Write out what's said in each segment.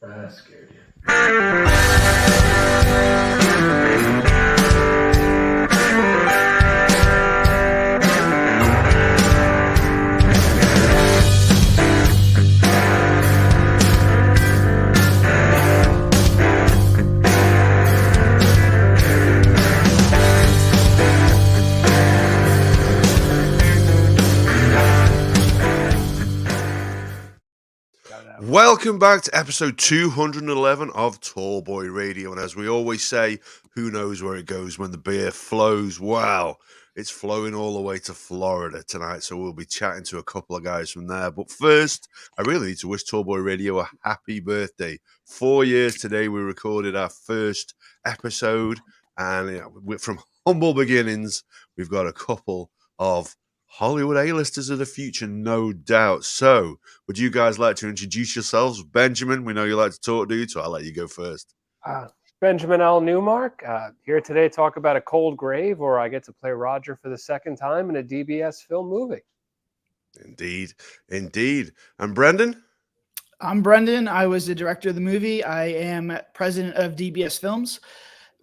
That scared you. Welcome back to episode 211 of Tallboy Radio. And as we always say, who knows where it goes when the beer flows? Well, it's flowing all the way to Florida tonight, so we'll be chatting to a couple of guys from there. But first, I really need to wish Tallboy Radio a happy birthday. 4 years today, we recorded our first episode, and from humble beginnings, we've got a couple of Hollywood A-listers of the future, no doubt. So, would you guys like to introduce yourselves? Benjamin, we know you like to talk, dude, so I'll let you go first. Benjamin L. Newmark, here today to talk about A Cold Grave, where I get to play Roger for the second time in a DBS film movie. Indeed. And Brendan? I'm Brendan. I was the director of the movie. I am president of DBS Films.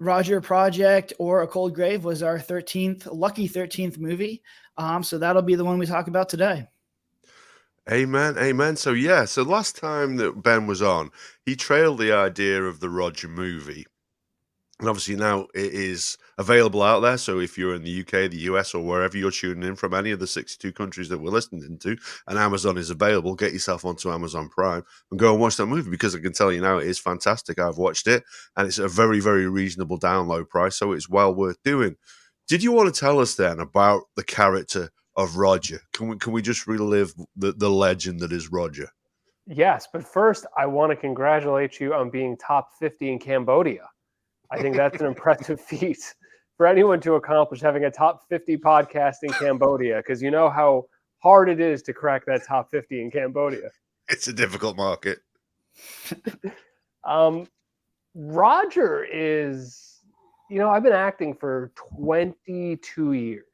Roger Project or A Cold Grave was our lucky 13th movie. So that'll be the one we talk about today. Amen. So last time that Ben was on, he trailed the idea of the Roger movie. And obviously now it is available out there. So if you're in the UK, the US, or wherever you're tuning in from, any of the 62 countries that we're listening to, and Amazon is available, get yourself onto Amazon Prime and go and watch that movie, because I can tell you now it is fantastic. I've watched it and it's a very, very reasonable download price. So it's well worth doing. Did you want to tell us then about the character of Roger? Can we just relive the legend that is Roger? Yes, but first I want to congratulate you on being top 50 in Cambodia. I think that's an impressive feat for anyone to accomplish, having a top 50 podcast in Cambodia, because you know how hard it is to crack that top 50 in Cambodia. It's a difficult market. Roger is, I've been acting for 22 years.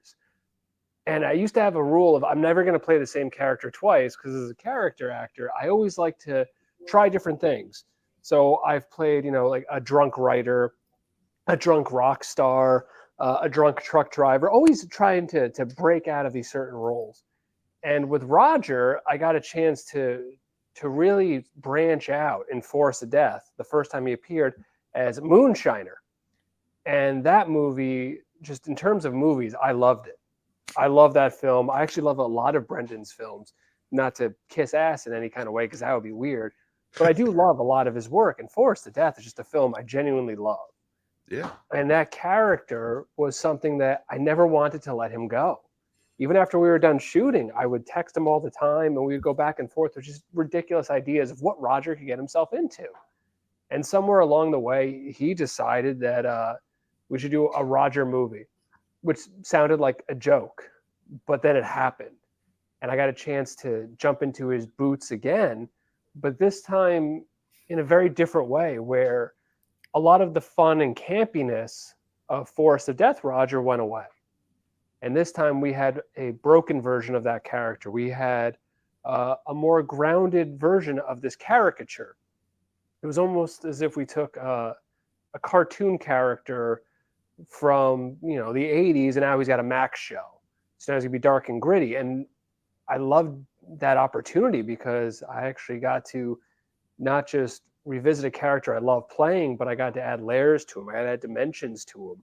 And I used to have a rule of I'm never going to play the same character twice, because as a character actor, I always like to try different things. So I've played, like a drunk writer, a drunk rock star, a drunk truck driver, always trying to break out of these certain roles. And with Roger, I got a chance to really branch out in Forest of Death, the first time he appeared as Moonshiner. And that movie, just in terms of movies, I loved it. I love that film. I actually love a lot of Brendan's films, not to kiss ass in any kind of way, because that would be weird. But I do love a lot of his work. And Forest of Death is just a film I genuinely love. Yeah. And that character was something that I never wanted to let him go. Even after we were done shooting, I would text him all the time, and we would go back and forth with just ridiculous ideas of what Roger could get himself into. And somewhere along the way, he decided that we should do a Roger movie, which sounded like a joke, but then it happened. And I got a chance to jump into his boots again, but this time in a very different way, where a lot of the fun and campiness of Forest of Death Roger went away. And this time we had a broken version of that character. We had a more grounded version of this caricature. It was almost as if we took a cartoon character from the 80s, and now he's got a Max show. So now he's gonna be dark and gritty. And I loved that opportunity, because I actually got to not just revisit a character I love playing, but I got to add layers to him. I got to add dimensions to him.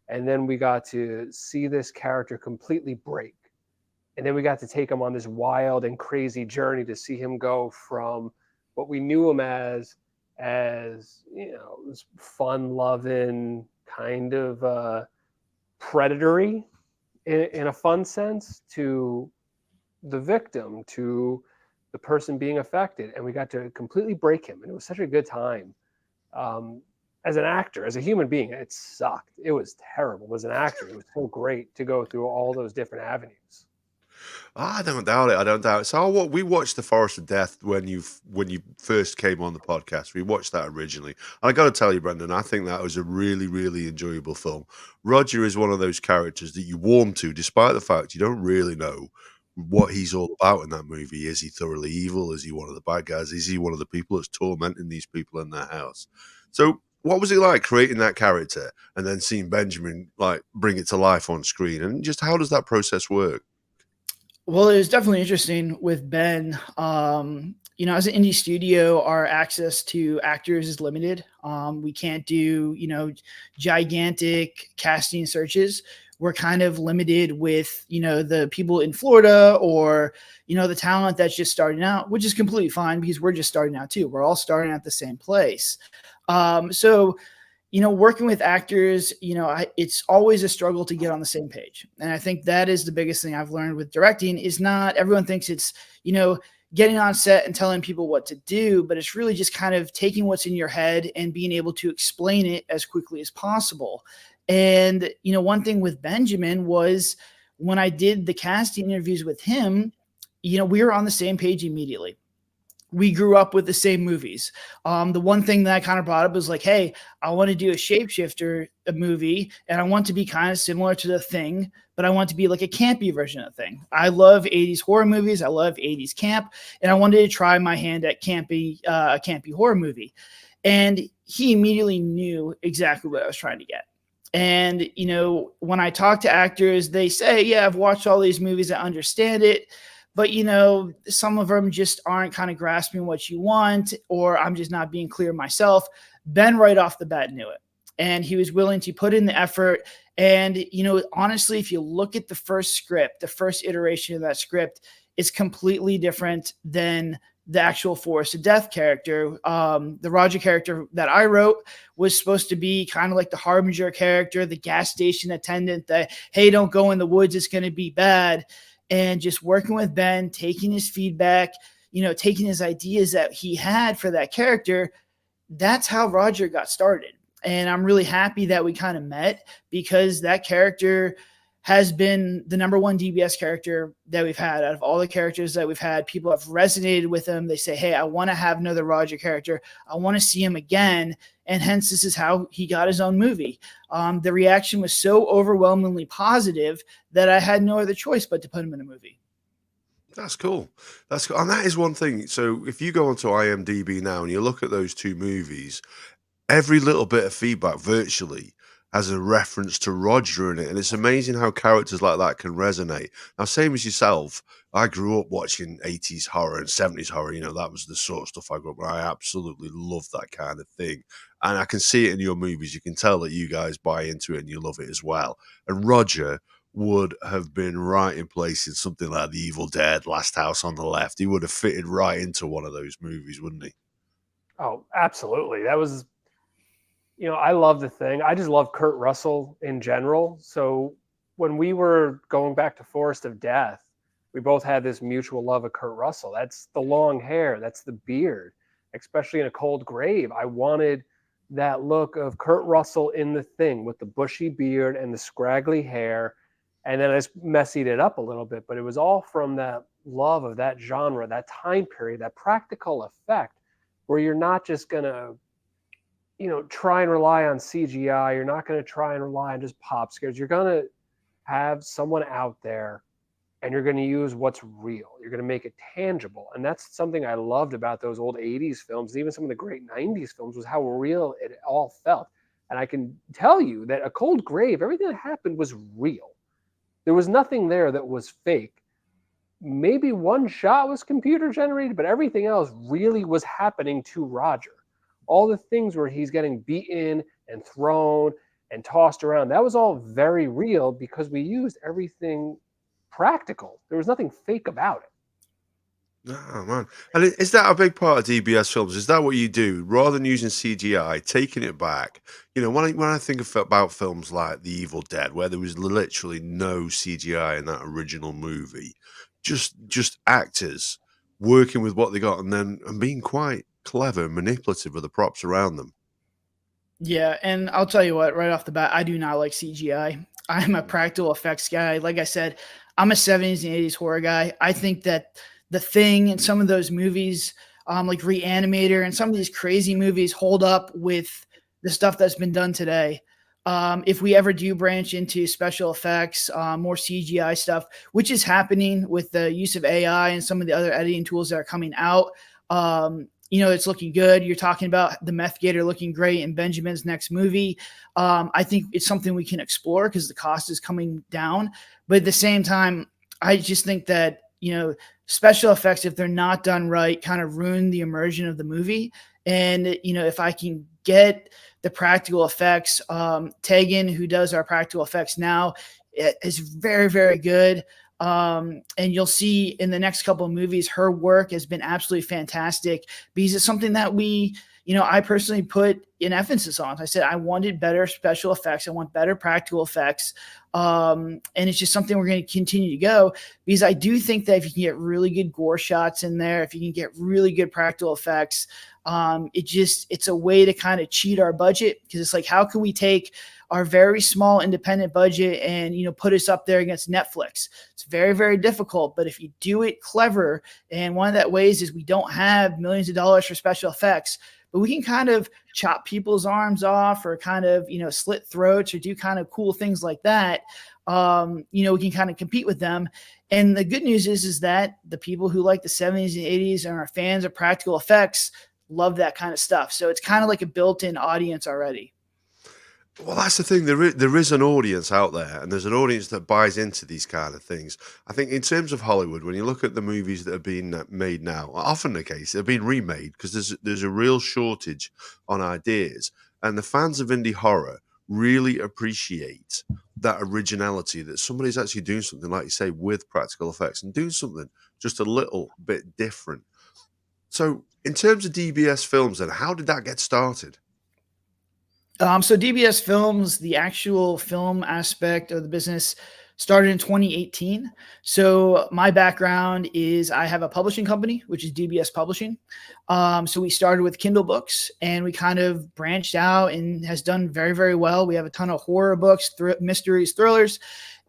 And then we got to see this character completely break. And then we got to take him on this wild and crazy journey to see him go from what we knew him as this fun-loving, kind of predatory in a fun sense, to the victim, to the person being affected. And we got to completely break him. And it was such a good time. As an actor, as a human being, it sucked. It was terrible. As an actor, it was so great to go through all those different avenues. I don't doubt it. So we watched The Forest of Death when you first came on the podcast. We watched that originally. And I got to tell you, Brendan, I think that was a really, really enjoyable film. Roger is one of those characters that you warm to, despite the fact you don't really know what he's all about in that movie. Is he thoroughly evil? Is he one of the bad guys? Is he one of the people that's tormenting these people in their house? So what was it like creating that character and then seeing Benjamin like bring it to life on screen? And just how does that process work? Well, it was definitely interesting with Ben. As an indie studio, our access to actors is limited. We can't do, gigantic casting searches. We're kind of limited with, the people in Florida or, the talent that's just starting out, which is completely fine because we're just starting out too. We're all starting at the same place. Working with actors, it's always a struggle to get on the same page. And I think that is the biggest thing I've learned with directing is not everyone thinks it's, getting on set and telling people what to do, but it's really just kind of taking what's in your head and being able to explain it as quickly as possible. And, one thing with Benjamin was when I did the casting interviews with him, we were on the same page immediately. We grew up with the same movies. The one thing that I kind of brought up was like, hey, I want to do a Shapeshifter movie, and I want to be kind of similar to The Thing, but I want to be like a campy version of The Thing. I love 80s horror movies. I love 80s camp, and I wanted to try my hand at a campy horror movie. And he immediately knew exactly what I was trying to get. And, when I talk to actors, they say, yeah, I've watched all these movies. I understand it. But, some of them just aren't kind of grasping what you want, or I'm just not being clear myself. Ben right off the bat knew it. And he was willing to put in the effort. And, honestly, if you look at the first script, the first iteration of that script, it's completely different than the actual Forest of Death character. The Roger character that I wrote was supposed to be kind of like the Harbinger character, the gas station attendant that, hey, don't go in the woods, it's going to be bad. And just working with Ben, taking his feedback, taking his ideas that he had for that character, that's how Roger got started. And I'm really happy that we kind of met because that character has been the number one DBS character that we've had out of all the characters that we've had. People have resonated with him. They say, hey, I want to have another Roger character. I want to see him again. And hence, this is how he got his own movie. The reaction was so overwhelmingly positive that I had no other choice but to put him in a movie. That's cool. That's cool. And that is one thing. So if you go onto IMDb now and you look at those two movies, every little bit of feedback virtually has a reference to Roger in it. And it's amazing how characters like that can resonate. Now, same as yourself, I grew up watching 80s horror and 70s horror. That was the sort of stuff I grew up with. I absolutely love that kind of thing. And I can see it in your movies. You can tell that you guys buy into it and you love it as well. And Roger would have been right in place in something like The Evil Dead, Last House on the Left. He would have fitted right into one of those movies, wouldn't he? Oh, absolutely. That was, I love The Thing. I just love Kurt Russell in general. So when we were going back to Forest of Death, we both had this mutual love of Kurt Russell. That's the long hair. That's the beard, especially in A Cold Grave. I wanted that look of Kurt Russell in The Thing with the bushy beard and the scraggly hair. And then I just messied it up a little bit, but it was all from that love of that genre, that time period, that practical effect where you're not just going to, try and rely on CGI. You're not going to try and rely on just pop scares. You're going to have someone out there and you're going to use what's real. You're going to make it tangible. And that's something I loved about those old 80s films, and even some of the great 90s films, was how real it all felt. And I can tell you that A Cold Grave, everything that happened was real. There was nothing there that was fake. Maybe one shot was computer generated, but everything else really was happening to Roger. All the things where he's getting beaten and thrown and tossed around, that was all very real because we used everything practical. There was nothing fake about it. Oh, man. And is that a big part of DBS films? Is that what you do? Rather than using CGI, taking it back, when I think about films like The Evil Dead, where there was literally no CGI in that original movie, just actors working with what they got and being quite clever and manipulative with the props around them. Yeah, and I'll tell you what, right off the bat, I do not like CGI. I'm a practical effects guy. Like I said, I'm a 70s and 80s horror guy. I think that The Thing and some of those movies, like Reanimator and some of these crazy movies, hold up with the stuff that's been done today. If we ever do branch into special effects, more CGI stuff, which is happening with the use of AI and some of the other editing tools that are coming out, it's looking good. You're talking about the Meth Gator looking great in Benjamin's next movie. I think it's something we can explore because the cost is coming down. But at the same time, I just think that, special effects, if they're not done right, kind of ruin the immersion of the movie. And, if I can get the practical effects, Tegan, who does our practical effects now, is very, very good. And you'll see in the next couple of movies, her work has been absolutely fantastic because it's something that I personally put an emphasis on. I said, I wanted better special effects. I want better practical effects. And it's just something we're going to continue to go because I do think that if you can get really good gore shots in there, if you can get really good practical effects, it's a way to kind of cheat our budget because it's like, how can we take our very small independent budget and, put us up there against Netflix? It's very, very difficult. But if you do it clever, and one of that ways is we don't have millions of dollars for special effects, but we can kind of chop people's arms off or kind of, slit throats or do kind of cool things like that. We can kind of compete with them. And the good news is that the people who like the 70s and 80s and are fans of practical effects love that kind of stuff. So it's kind of like a built-in audience already. Well, that's the thing. There is an audience out there, and there's an audience that buys into these kind of things. I think in terms of Hollywood, when you look at the movies that are being made now, often the case, they're being remade because there's a real shortage on ideas. And the fans of indie horror really appreciate that originality, that somebody's actually doing something, like you say, with practical effects and doing something just a little bit different. So in terms of DBS Films, then, how did that get started? So DBS Films, the actual film aspect of the business, started in 2018. So my background is I have a publishing company, which is DBS Publishing. So we started with Kindle books and we kind of branched out and has done very, very well. We have a ton of horror books, mysteries, thrillers.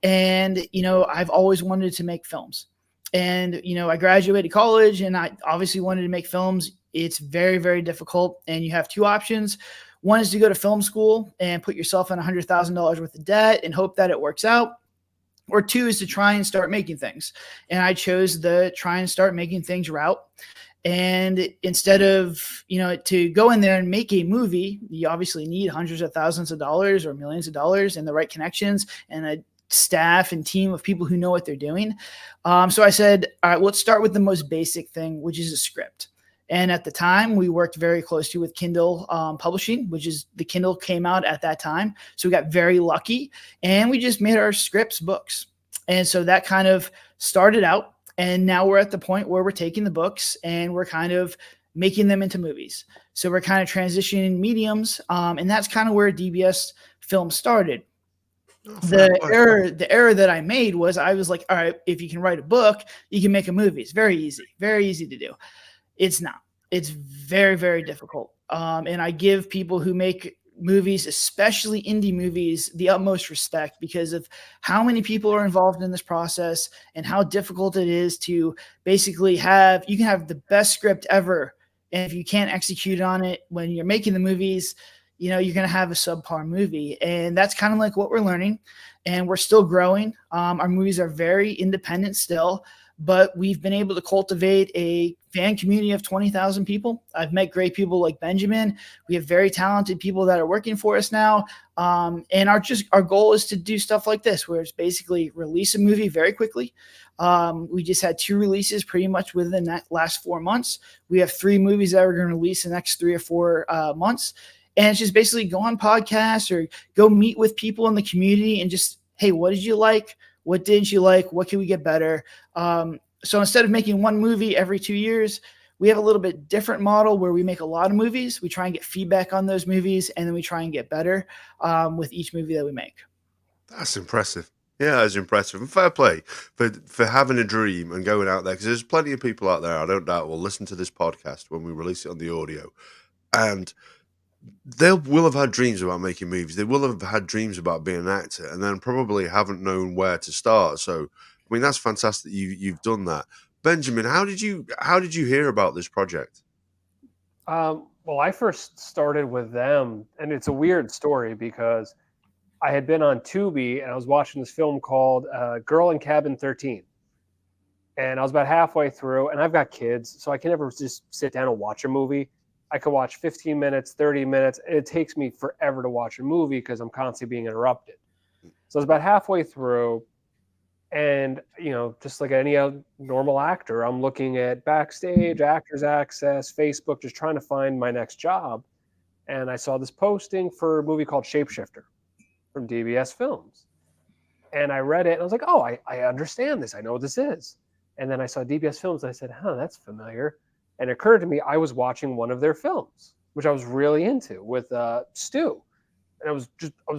And, I've always wanted to make films. And, I graduated college and I obviously wanted to make films. It's very, very difficult. And you have two options. One is to go to film school and put yourself in $100,000 worth of debt and hope that it works out. Or two is to try and start making things. And I chose the try and start making things route. And instead of, to go in there and make a movie, you obviously need hundreds of thousands of dollars or millions of dollars and the right connections and a staff and team of people who know what they're doing. So I said, all right, let's start with the most basic thing, which is a script. And at the time, we worked very closely with Kindle Publishing, which is the Kindle came out at that time. So we got very lucky and we just made our scripts books. And so that kind of started out. And now we're at the point where we're taking the books and we're kind of making them into movies. So we're kind of transitioning mediums. And that's kind of where DBS Film started. The error that I made was I was like, all right, if you can write a book, you can make a movie. It's very easy to do. It's not. It's very, very difficult. And I give people who make movies, especially indie movies, the utmost respect because of how many people are involved in this process and how difficult it is to basically you can have the best script ever. And if you can't execute on it when you're making the movies, you're going to have a subpar movie. And that's kind of like what we're learning. And we're still growing. Our movies are very independent still. But we've been able to cultivate a fan community of 20,000 people. I've met great people like Benjamin. We have very talented people that are working for us now. And our goal is to do stuff like this, where it's basically release a movie very quickly. We just had 2 releases pretty much within that last 4 months. We have 3 movies that we're going to release in the next 3 or 4 months. And it's just basically go on podcasts or go meet with people in the community and just, hey, what did you like? What didn't you like? What can we get better? So instead of making one movie every 2 years, we have a little bit different model where we make a lot of movies. We try and get feedback on those movies, and then we try and get better with each movie that we make. That's impressive. Yeah, that's impressive. And fair play for having a dream and going out there, because there's plenty of people out there, I don't doubt, will listen to this podcast when we release it on the audio. And they will have had dreams about making movies. They will have had dreams about being an actor, and then probably haven't known where to start. So, I mean, that's fantastic. You've done that, Benjamin. How did you hear about this project? Well, I first started with them, and it's a weird story because I had been on Tubi and I was watching this film called Girl in Cabin 13. And I was about halfway through, and I've got kids, so I can never just sit down and watch a movie. I could watch 15 minutes, 30 minutes, and it takes me forever to watch a movie because I'm constantly being interrupted. So I was about halfway through, and, just like any other normal actor, I'm looking at Backstage, Actors Access, Facebook, just trying to find my next job. And I saw this posting for a movie called Shapeshifter from DBS Films. And I read it, and I was like, oh, I understand this. I know what this is. And then I saw DBS Films, and I said, that's familiar. And it occurred to me I was watching one of their films, which I was really into, with Stu. And I was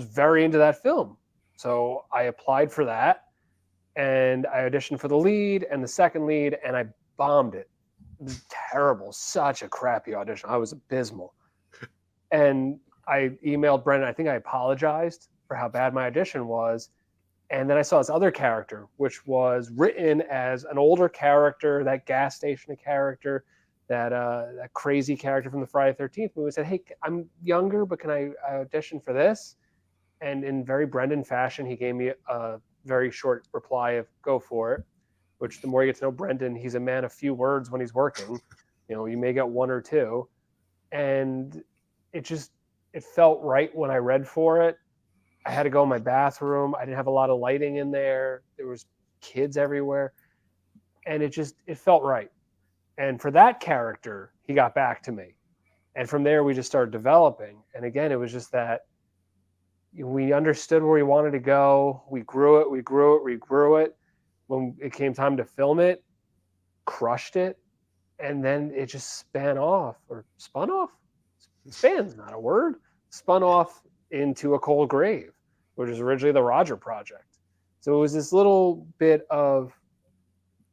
very into that film. So I applied for that, and I auditioned for the lead and the second lead, and I bombed it. It was terrible. Such a crappy audition. I was abysmal. And I emailed Brendan. I think I apologized for how bad my audition was. And then I saw this other character, which was written as an older character, that gas station character, that crazy character from the Friday the 13th movie. I said, hey, I'm younger, but can I audition for this? And in very Brendan fashion, he gave me a very short reply of go for it, which the more you get to know Brendan, he's a man of few words when he's working. You may get one or two. And it felt right when I read for it. I had to go in my bathroom. I didn't have a lot of lighting in there. There was kids everywhere. And it felt right. And for that character, he got back to me. And from there, we just started developing. And again, it was just that we understood where we wanted to go. We grew it. When it came time to film it, crushed it. And then it just spun off. Span's not a word. Spun off into A Cold Grave, which was originally the Roger Project. So it was this little bit of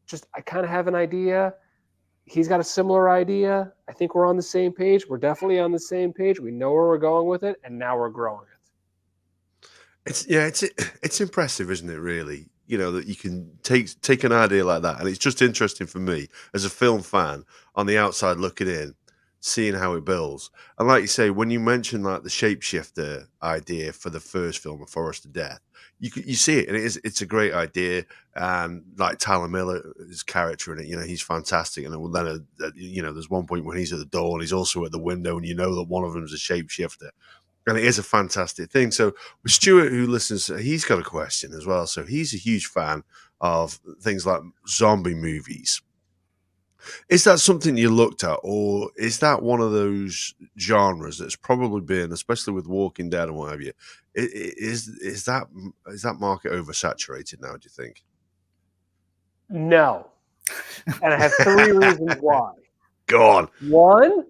just, I kind of have an idea. He's got a similar idea. I think we're on the same page. We're definitely on the same page. We know where we're going with it, and now we're growing it. It's impressive, isn't it, really? That you can take an idea like that. And it's just interesting for me as a film fan on the outside looking in, seeing how it builds. And like you say, when you mention like the Shapeshifter idea for the first film, A Forest of Death, you see it, and it's a great idea. And like Tyler Miller's character in it, he's fantastic. And then there's one point when he's at the door and he's also at the window, and that one of them is a shapeshifter. And it is a fantastic thing. So with Stuart, who listens, he's got a question as well. So he's a huge fan of things like zombie movies. Is that something you looked at, or is that one of those genres that's probably been, especially with Walking Dead and what have you, is that market oversaturated now, do you think? No. And I have 3 reasons why. Go on. 1,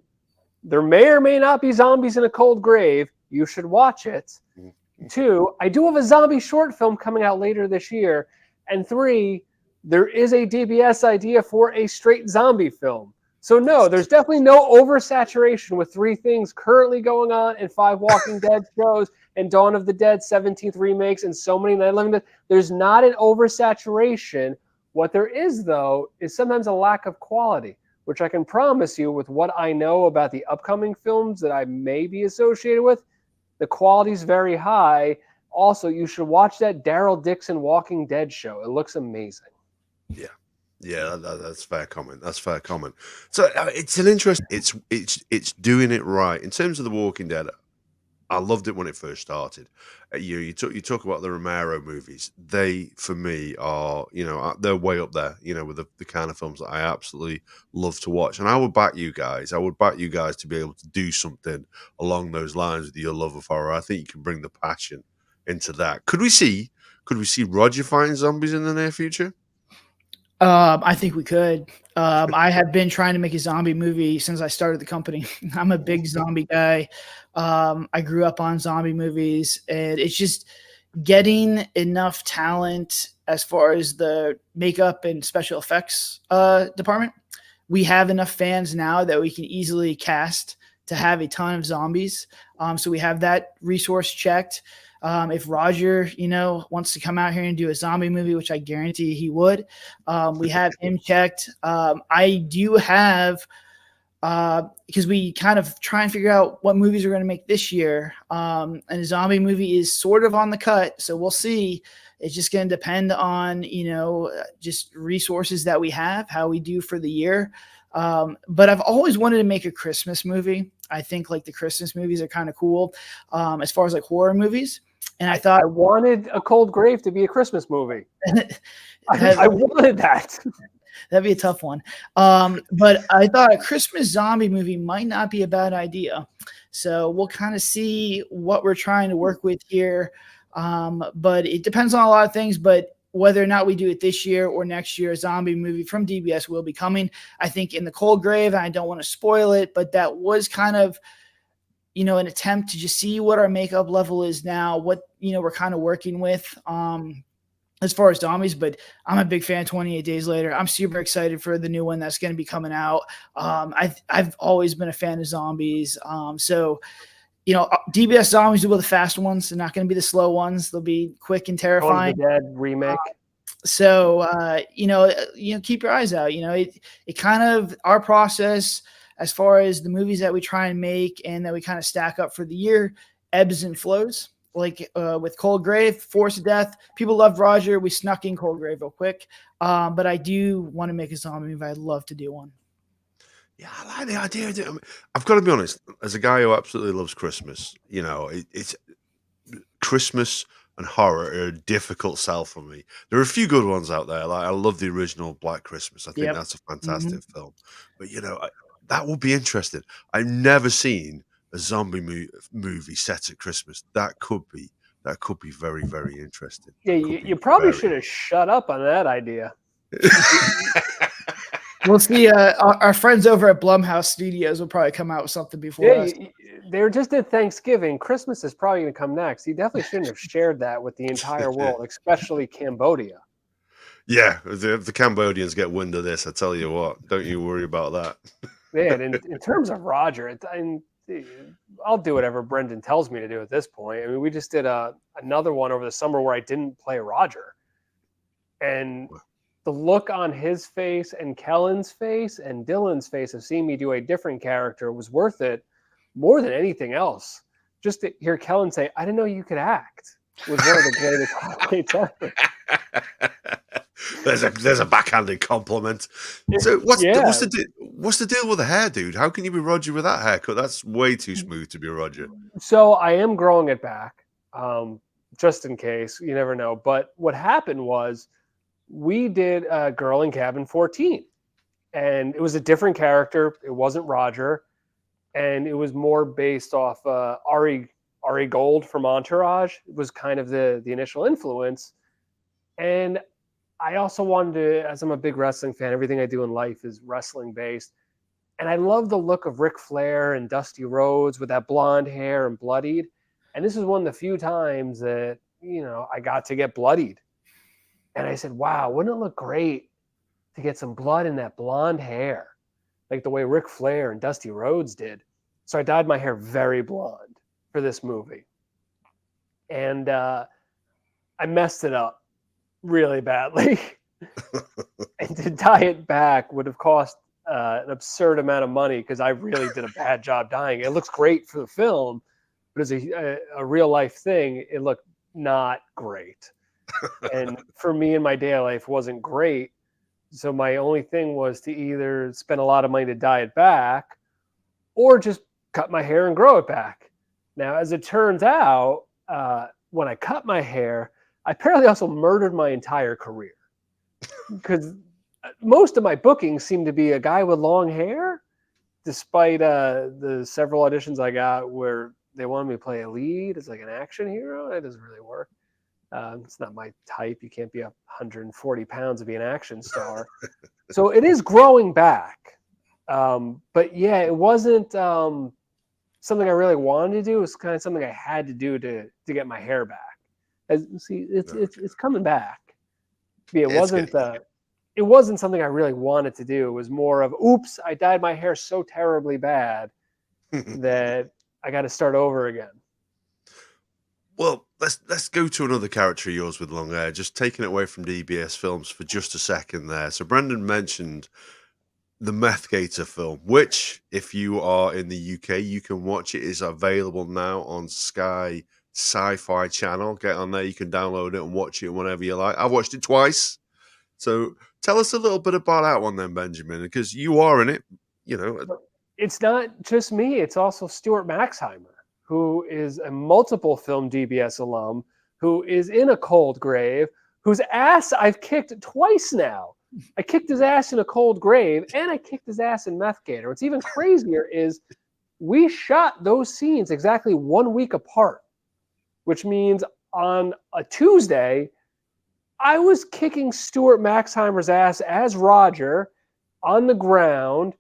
there may or may not be zombies in A Cold Grave. You should watch it. 2, I do have a zombie short film coming out later this year. And 3, there is a DBS idea for a straight zombie film. So no, there's definitely no oversaturation with 3 things currently going on and 5 Walking Dead shows and Dawn of the Dead 17th remakes and so many Night Living Dead. There's not an oversaturation. What there is, though, is sometimes a lack of quality, which I can promise you with what I know about the upcoming films that I may be associated with, the quality is very high. Also, you should watch that Daryl Dixon Walking Dead show. It looks amazing. Yeah, that's fair comment. So it's an interest. It's doing it right in terms of the Walking Dead. I loved it when it first started. You talk about the Romero movies. They, for me, are they're way up there. With the kind of films that I absolutely love to watch. And I would back you guys. To be able to do something along those lines with your love of horror. I think you can bring the passion into that. Could we see Roger fighting zombies in the near future? I think we could. I have been trying to make a zombie movie since I started the company. I'm a big zombie guy. I grew up on zombie movies, and it's just getting enough talent as far as the makeup and special effects department. We have enough fans now that we can easily cast to have a ton of zombies. So we have that resource checked. If Roger, wants to come out here and do a zombie movie, which I guarantee he would, we have him checked. I do have because we kind of try and figure out what movies we're going to make this year. And a zombie movie is sort of on the cut, so we'll see. It's just going to depend on, just resources that we have, how we do for the year. But I've always wanted to make a Christmas movie. I think like the Christmas movies are kind of cool as far as like horror movies. And I thought I wanted A Cold Grave to be a Christmas movie. I wanted that. That'd be a tough one. But I thought a Christmas zombie movie might not be a bad idea. So we'll kind of see what we're trying to work with here. But it depends on a lot of things. But whether or not we do it this year or next year, a zombie movie from DBS will be coming. I think in The Cold Grave, and I don't want to spoil it, but that was kind of, an attempt to just see what our makeup level is now, what, we're kind of working with. As far as zombies, but I'm a big fan of 28 Days Later. I'm super excited for the new one that's going to be coming out. I've always been a fan of zombies. So, DBS zombies will be the fast ones. They're not going to be the slow ones. They'll be quick and terrifying. Dawn of the Dead remake. So, keep your eyes out. It kind of, our process as far as the movies that we try and make and that we kind of stack up for the year ebbs and flows. Like with Cold Grave, Force of Death. People loved Roger. We snuck in Cold Grave real quick. But I do want to make a zombie movie. I'd love to do one. Yeah, I like the idea of it. I mean, I've got to be honest, as a guy who absolutely loves Christmas, it's Christmas and horror are a difficult sell for me. There are a few good ones out there. Like I love the original Black Christmas. I think that's a fantastic film. But that would be interesting. I've never seen a zombie movie set at Christmas. That could be very, very interesting. Yeah, you probably should have shut up on that idea. We'll see. Our friends over at Blumhouse Studios will probably come out with something before us. They were just at Thanksgiving. Christmas is probably going to come next. You definitely shouldn't have shared that with the entire world, especially Cambodia. Yeah, if the Cambodians get wind of this, I tell you what, don't you worry about that. Man, in terms of Roger, I'll do whatever Brendan tells me to do at this point. I mean, we just did another one over the summer where I didn't play Roger. And the look on his face and Kellen's face and Dylan's face of seeing me do a different character was worth it more than anything else. Just to hear Kellen say, "I didn't know you could act," was one of the greatest highlights ever. There's a backhanded compliment. So what's the deal with the hair, dude? How can you be Roger with that haircut? That's way too smooth to be Roger. So I am growing it back, just in case. You never know. But what happened was we did a Girl in Cabin 14, and it was a different character. It wasn't Roger, and it was more based off Ari Gold from Entourage. It was kind of the initial influence, and I also wanted to, as I'm a big wrestling fan, everything I do in life is wrestling based. And I love the look of Ric Flair and Dusty Rhodes with that blonde hair and bloodied. And this is one of the few times that, I got to get bloodied. And I said, wow, wouldn't it look great to get some blood in that blonde hair, like the way Ric Flair and Dusty Rhodes did. So I dyed my hair very blonde for this movie. And I messed it up really badly. And to dye it back would have cost an absurd amount of money because I really did a bad job dyeing. It looks great for the film, but as a real life thing, it looked not great. And for me in my daily life, wasn't great. So my only thing was to either spend a lot of money to dye it back or just cut my hair and grow it back. Now, as it turns out, when I cut my hair, I apparently also murdered my entire career because most of my bookings seem to be a guy with long hair, despite the several auditions I got where they wanted me to play a lead as like an action hero. It doesn't really work. It's not my type. You can't be 140 pounds to be an action star. So it is growing back. But yeah, it wasn't something I really wanted to do. It was kind of something I had to do to get my hair back. It's coming back. Yeah, it wasn't something I really wanted to do. It was more of, oops, I dyed my hair so terribly bad that I got to start over again. Well, let's go to another character of yours with long hair, just taking it away from DBS films for just a second there. So Brendan mentioned the Meth Gator film, which, if you are in the UK, you can watch it. Is available now on Sky Sci-Fi Channel. Get on there, you can download it and watch it whenever you like. I've watched it twice. So tell us a little bit about that one then, Benjamin, because you are in it, you know. It's not just me, it's also Stuart Maxheimer, who is a multiple film DBS alum, who is in A Cold Grave, whose ass I've kicked twice now. I kicked his ass in A Cold Grave, and I kicked his ass in Meth Gator. What's even crazier is we shot those scenes exactly 1 week apart, which means on a Tuesday, I was kicking Stuart Maxheimer's ass as Roger on the ground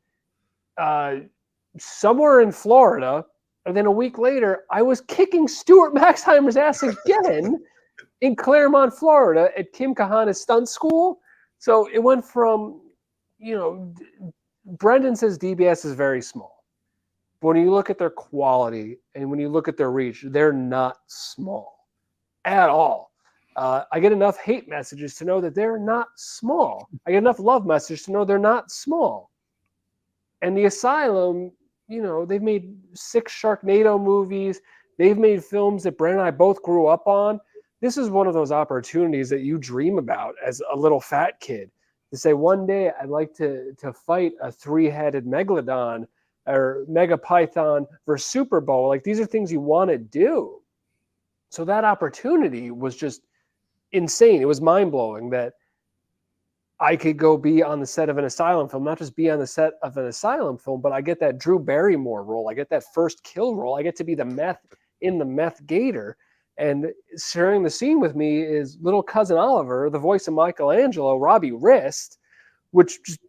somewhere in Florida. And then a week later, I was kicking Stuart Maxheimer's ass again in Claremont, Florida at Kim Kahana's stunt school. So it went from, Brendan says DBS is very small. But when you look at their quality and when you look at their reach, they're not small at all. I get enough hate messages to know that they're not small. I get enough love messages to know they're not small. And the Asylum, they've made 6 Sharknado movies. They've made films that Brent and I both grew up on. This is one of those opportunities that you dream about as a little fat kid, to say one day I'd like to fight a 3-headed megalodon or megapython for Super Bowl. Like, these are things you want to do. So that opportunity was just insane. It was mind-blowing that I could go be on the set of an Asylum film, not just be on the set of an Asylum film, but I get that Drew Barrymore role. I get that first kill role. I get to be the meth in the Meth Gator. And sharing the scene with me is little cousin Oliver, the voice of Michelangelo, Robbie Wrist, which just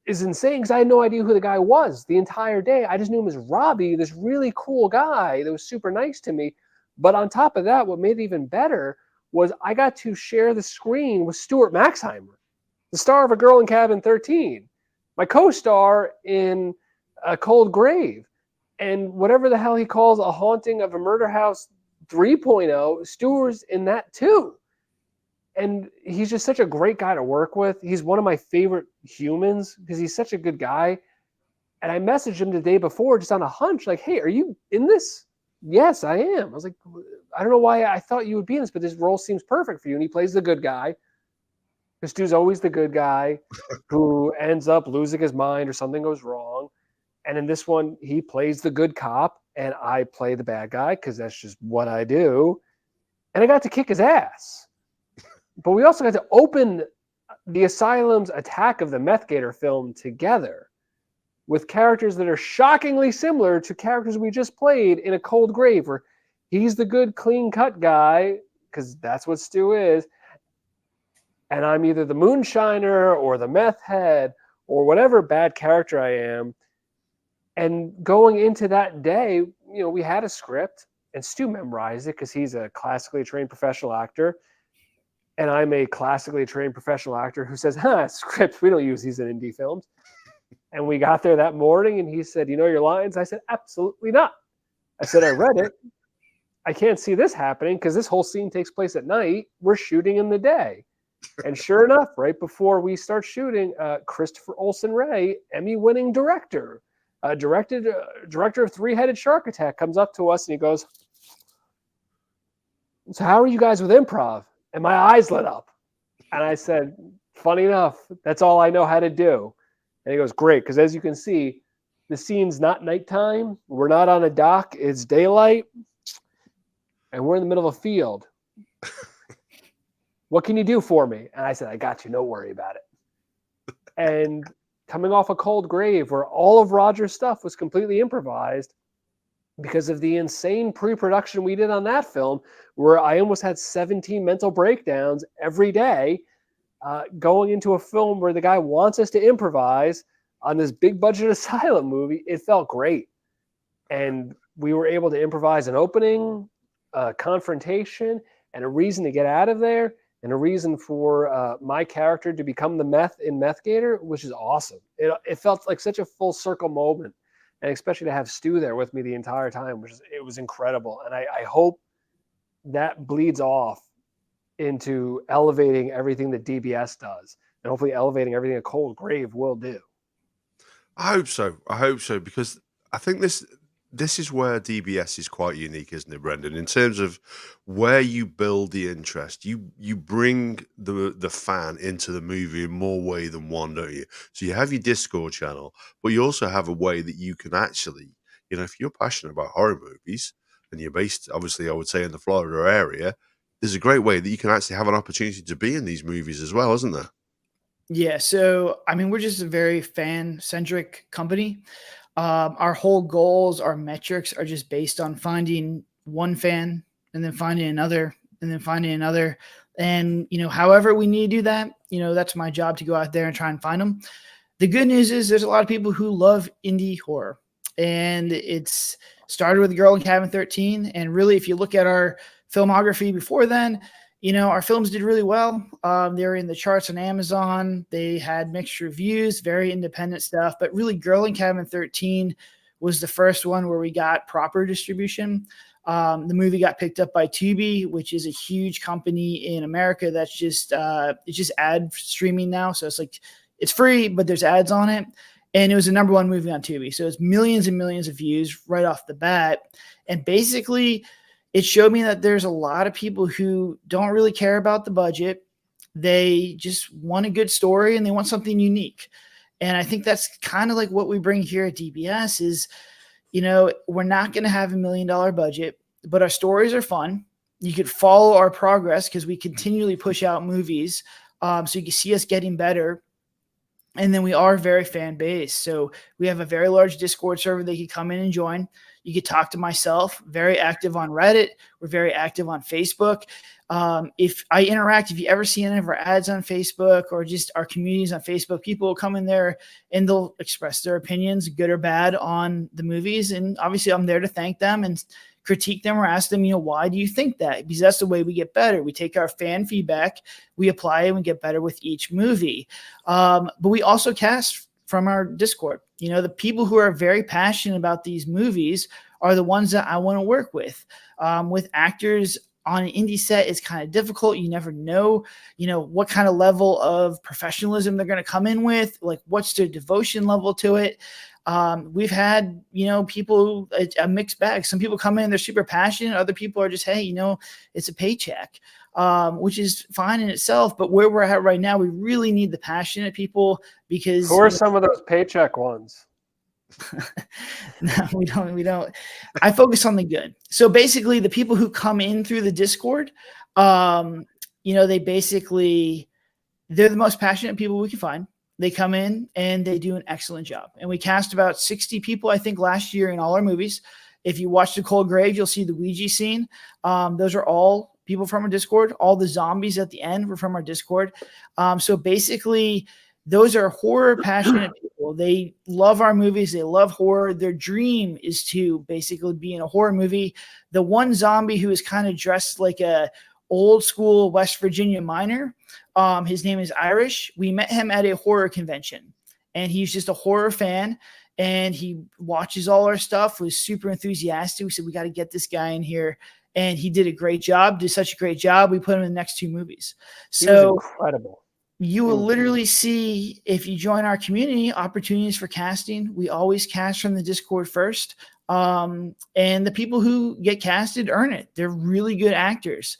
is insane because I had no idea who the guy was the entire day. I just knew him as Robbie, this really cool guy that was super nice to me. But on top of that, what made it even better was I got to share the screen with Stuart Maxheimer, the star of A Girl in Cabin 13, my co-star in A Cold Grave, and whatever the hell he calls A Haunting of a Murder House 3.0, Stuart's in that too. And he's just such a great guy to work with. He's one of my favorite humans because he's such a good guy. And I messaged him the day before just on a hunch, like, hey, are you in this? Yes, I am. I was like, I don't know why I thought you would be in this, but this role seems perfect for you. And he plays the good guy. Because Stu's always the good guy who ends up losing his mind or something goes wrong. And in this one, he plays the good cop and I play the bad guy because that's just what I do. And I got to kick his ass. But we also got to open the Asylum's Attack of the Meth Gator film together with characters that are shockingly similar to characters we just played in A Cold Grave, where he's the good, clean-cut guy, because that's what Stu is, and I'm either the moonshiner or the meth head or whatever bad character I am. And going into that day, we had a script, and Stu memorized it because he's a classically trained professional actor, and I'm a classically trained professional actor who says, scripts, we don't use these in indie films. And we got there that morning, and he said, you know your lines? I said, absolutely not. I said, I read it. I can't see this happening because this whole scene takes place at night. We're shooting in the day. And sure enough, right before we start shooting, Christopher Olsen Ray, Emmy-winning director, director of Three-Headed Shark Attack, comes up to us and he goes, so how are you guys with improv? And my eyes lit up. And I said, funny enough, that's all I know how to do. And he goes, great, because as you can see, the scene's not nighttime. We're not on a dock. It's daylight. And we're in the middle of a field. What can you do for me? And I said, I got you. Don't worry about it. And coming off A Cold Grave, where all of Roger's stuff was completely improvised because of the insane pre-production we did on that film, where I almost had 17 mental breakdowns every day, going into a film where the guy wants us to improvise on this big budget Asylum movie. It felt great. And we were able to improvise an opening, a confrontation, and a reason to get out of there, and a reason for my character to become the meth in Meth Gator, which is awesome. It felt like such a full circle moment, and especially to have Stu there with me the entire time, it was incredible. And I hope that bleeds off into elevating everything that DBS does, and hopefully elevating everything A Cold Grave will do. I hope so. I hope so because I think this is where DBS is quite unique, isn't it, Brendan? In terms of where you build the interest, you bring the fan into the movie in more way than one, don't you? So you have your Discord channel, but you also have a way that you can actually, if you're passionate about horror movies and you're based, obviously, I would say in the Florida area, there's a great way that you can actually have an opportunity to be in these movies as well, isn't there? Yeah, so I mean, we're just a very fan-centric company. Our whole goals, our metrics are just based on finding one fan and then finding another and then finding another. And, however we need to do that, that's my job to go out there and try and find them. The good news is there's a lot of people who love indie horror. And it's started with Girl in Cabin 13. And really, if you look at our filmography before then, our films did really well. They were in the charts on Amazon. They had mixed reviews, very independent stuff. But really, Girl in Cabin 13 was the first one where we got proper distribution. The movie got picked up by Tubi, which is a huge company in America that's just it's just ad streaming now. So it's free, but there's ads on it. And it was the number one movie on Tubi. So it's millions and millions of views right off the bat. And basically, it showed me that there's a lot of people who don't really care about the budget. They just want a good story and they want something unique. And I think that's kind of like what we bring here at DBS is, we're not going to have $1 million budget, but our stories are fun. You could follow our progress because we continually push out movies. So you can see us getting better. And then we are very fan based. So we have a very large Discord server that you can come in and join. You could talk to myself, very active on Reddit. We're very active on Facebook. If you ever see any of our ads on Facebook or just our communities on Facebook, people will come in there and they'll express their opinions, good or bad, on the movies. And obviously I'm there to thank them and critique them or ask them, why do you think that? Because that's the way we get better. We take our fan feedback, we apply it, and we get better with each movie. But we also cast from our Discord. The people who are very passionate about these movies are the ones that I want to work with. With actors on an indie set, it's kind of difficult. You never know, what kind of level of professionalism they're going to come in with, like what's their devotion level to it. We've had, people, a mixed bag. Some people come in, they're super passionate. Other people are just, hey, it's a paycheck, which is fine in itself. But where we're at right now, we really need the passionate people because who are some of those paycheck ones? No, we don't. I focus on the good. So basically the people who come in through the Discord, they're the most passionate people we can find. They come in and they do an excellent job. And we cast about 60 people, I think, last year in all our movies. If you watch The Cold Grave, you'll see the Ouija scene. Those are all people from our Discord. All the zombies at the end were from our Discord. So basically, those are horror passionate people. They love our movies. They love horror. Their dream is to basically be in a horror movie. The one zombie who is kind of dressed like a old school West Virginia miner, his name is Irish. We met him at a horror convention, and he's just a horror fan, and he watches all our stuff, was super enthusiastic. We said, we got to get this guy in here. And he did such a great job. We put him in the next 2 movies. So incredible. You will literally see, if you join our community, opportunities for casting. We always cast from the Discord first. And the people who get casted earn it. They're really good actors.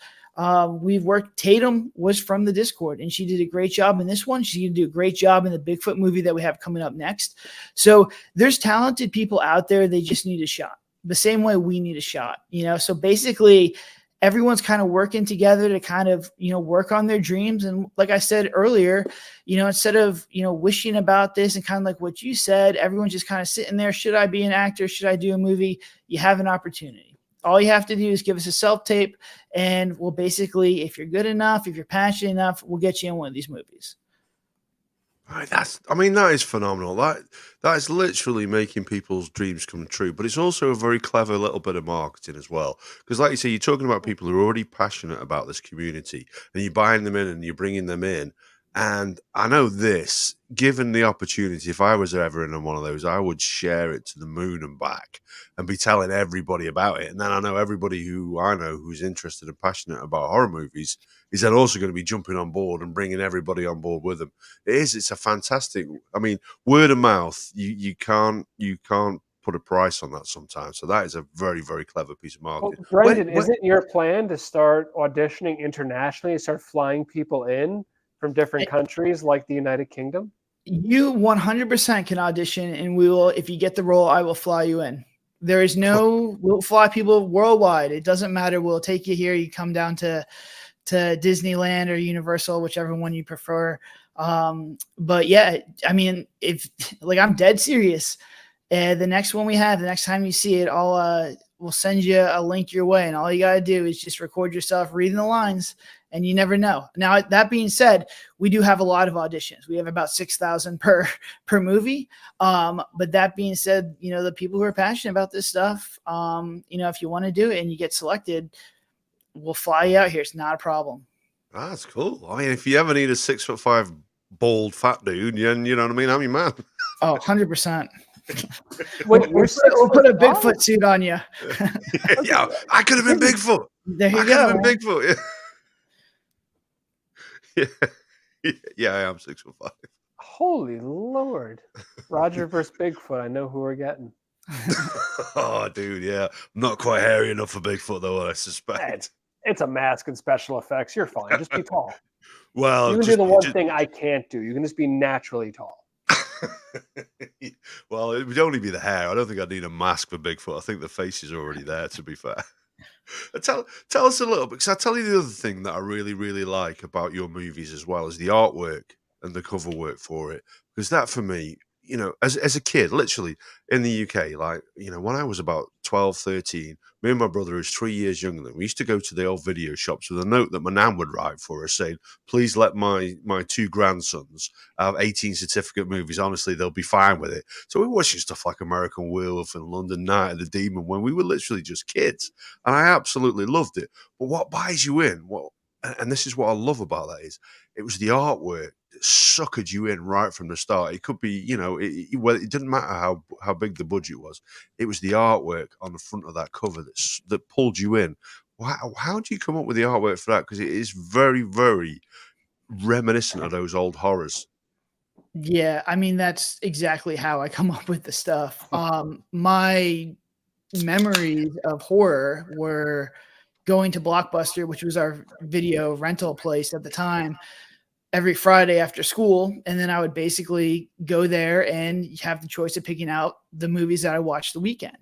Tatum was from the Discord, and she did a great job in this one. She's going to do a great job in the Bigfoot movie that we have coming up next. So there's talented people out there. They just need a shot the same way we need a shot, So basically everyone's kind of working together to kind of, work on their dreams. And like I said earlier, instead of, wishing about this and kind of like what you said, everyone's just kind of sitting there. Should I be an actor? Should I do a movie? You have an opportunity. All you have to do is give us a self-tape, and we'll basically, if you're good enough, if you're passionate enough, we'll get you in one of these movies. That is phenomenal. That is literally making people's dreams come true. But it's also a very clever little bit of marketing as well. Because like you say, you're talking about people who are already passionate about this community, and you're buying them in and you're bringing them in. And I know this, given the opportunity, if I was ever in one of those, I would share it to the moon and back and be telling everybody about it. And then I know everybody who I know who's interested and passionate about horror movies is then also going to be jumping on board and bringing everybody on board with them. It's a fantastic, I mean, word of mouth, you can't put a price on that sometimes. So that is a very, very clever piece of Well, marketing. Brendan, isn't your plan to start auditioning internationally and start flying people in from different countries like the United Kingdom? You 100% can audition, and we will, if you get the role, I will fly you in. There is no, we'll fly people worldwide. It doesn't matter. We'll take you here. You come down to Disneyland or Universal, whichever one you prefer. But yeah, I mean, if like, I'm dead serious. The next one we have, the next time you see it, we'll send you a link your way, and all you got to do is just record yourself reading the lines, and you never know. Now, that being said, we do have a lot of auditions. We have about 6,000 per movie. But that being said, you know, the people who are passionate about this stuff, you know, if you want to do it and you get selected, we'll fly you out here. It's not a problem. That's cool. I mean, if you ever need a 6'5" bald fat dude, you know what I mean? I'm your man. Oh, 100%. We'll put a Bigfoot suit on you. Yeah, I could have been Bigfoot. There you I could go. have been Bigfoot. Yeah. Yeah, I am 6'5". Holy Lord. Roger versus Bigfoot. I know who we're getting. Oh, dude, yeah. I'm not quite hairy enough for Bigfoot, though, I suspect. It's a mask and special effects. You're fine. Just be tall. Well, You can do the one thing I can't do. You can just be naturally tall. Well, it would only be the hair. I don't think I'd need a mask for Bigfoot. I think the face is already there, to be fair. Tell us a little bit, because I tell you the other thing that I really, really like about your movies as well is the artwork and the cover work for it. Because that, for me, you know, as a kid, literally in the UK, like, you know, when I was about 12, 13, me and my brother, who's 3 years younger than me, we used to go to the old video shops with a note that my nan would write for us saying, please let my two grandsons have 18 certificate movies. Honestly, they'll be fine with it. So we were watching stuff like American Werewolf and London Night of the Demon when we were literally just kids. And I absolutely loved it. But what buys you in, and this is what I love about that, is it was the artwork that suckered you in right from the start. It could be, you know, it didn't matter how big the budget was. It was the artwork on the front of that cover that pulled you in. How do you come up with the artwork for that? Because it is very, very reminiscent of those old horrors. Yeah, I mean, that's exactly how I come up with the stuff. My memories of horror were going to Blockbuster, which was our video rental place at the time, every Friday after school. And then I would basically go there and have the choice of picking out the movies that I watched the weekend.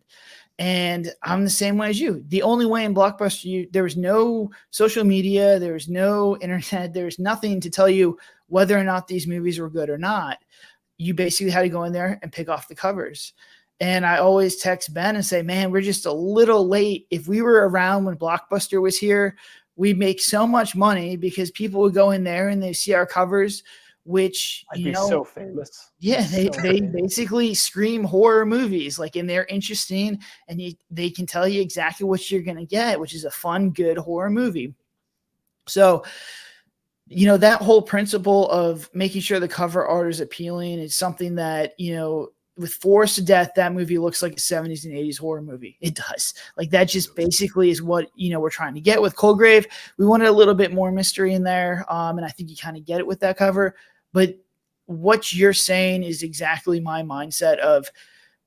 And I'm the same way as you. The only way in Blockbuster, there was no social media, there was no internet, there was nothing to tell you whether or not these movies were good or not. You basically had to go in there and pick off the covers. And I always text Ben and say, man, we're just a little late. If we were around when Blockbuster was here, we'd make so much money because people would go in there and they see our covers, which, I'd be so famous. Yeah, they basically scream horror movies, like, and they're interesting, and they can tell you exactly what you're going to get, which is a fun, good horror movie. So, you know, that whole principle of making sure the cover art is appealing is something that, you know, with Forced to Death, that movie looks like a 70s and 80s horror movie. It does. Like, that just basically is what, you know, we're trying to get with Coldgrave. We wanted a little bit more mystery in there, and I think you kind of get it with that cover. But what you're saying is exactly my mindset of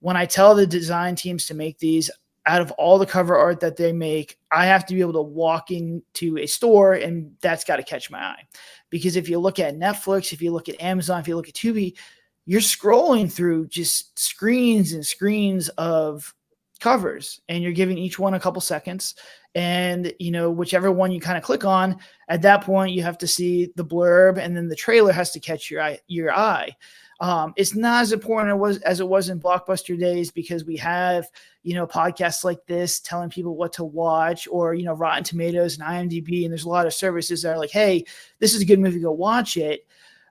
when I tell the design teams to make these, out of all the cover art that they make, I have to be able to walk into a store and that's got to catch my eye. Because if you look at Netflix, if you look at Amazon, if you look at Tubi, you're scrolling through just screens and screens of covers, and you're giving each one a couple seconds. And, you know, whichever one you kind of click on, at that point, you have to see the blurb, and then the trailer has to catch your eye. It's not as important as it was in Blockbuster days, because we have, you know, podcasts like this telling people what to watch, or, you know, Rotten Tomatoes and IMDb. And there's a lot of services that are like, hey, this is a good movie, go watch it.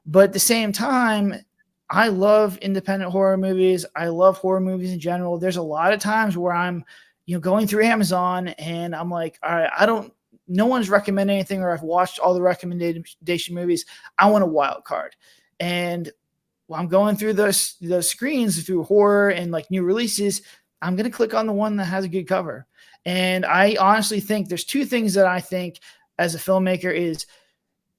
But at the same time, I love independent horror movies. I love horror movies in general. There's a lot of times where I'm, you know, going through Amazon and I'm like, all right, I don't no one's recommended anything, or I've watched all the recommendation movies, I want a wild card. And while I'm going through those screens through horror and like new releases, I'm going to click on the one that has a good cover. And I honestly think there's two things that I think as a filmmaker is,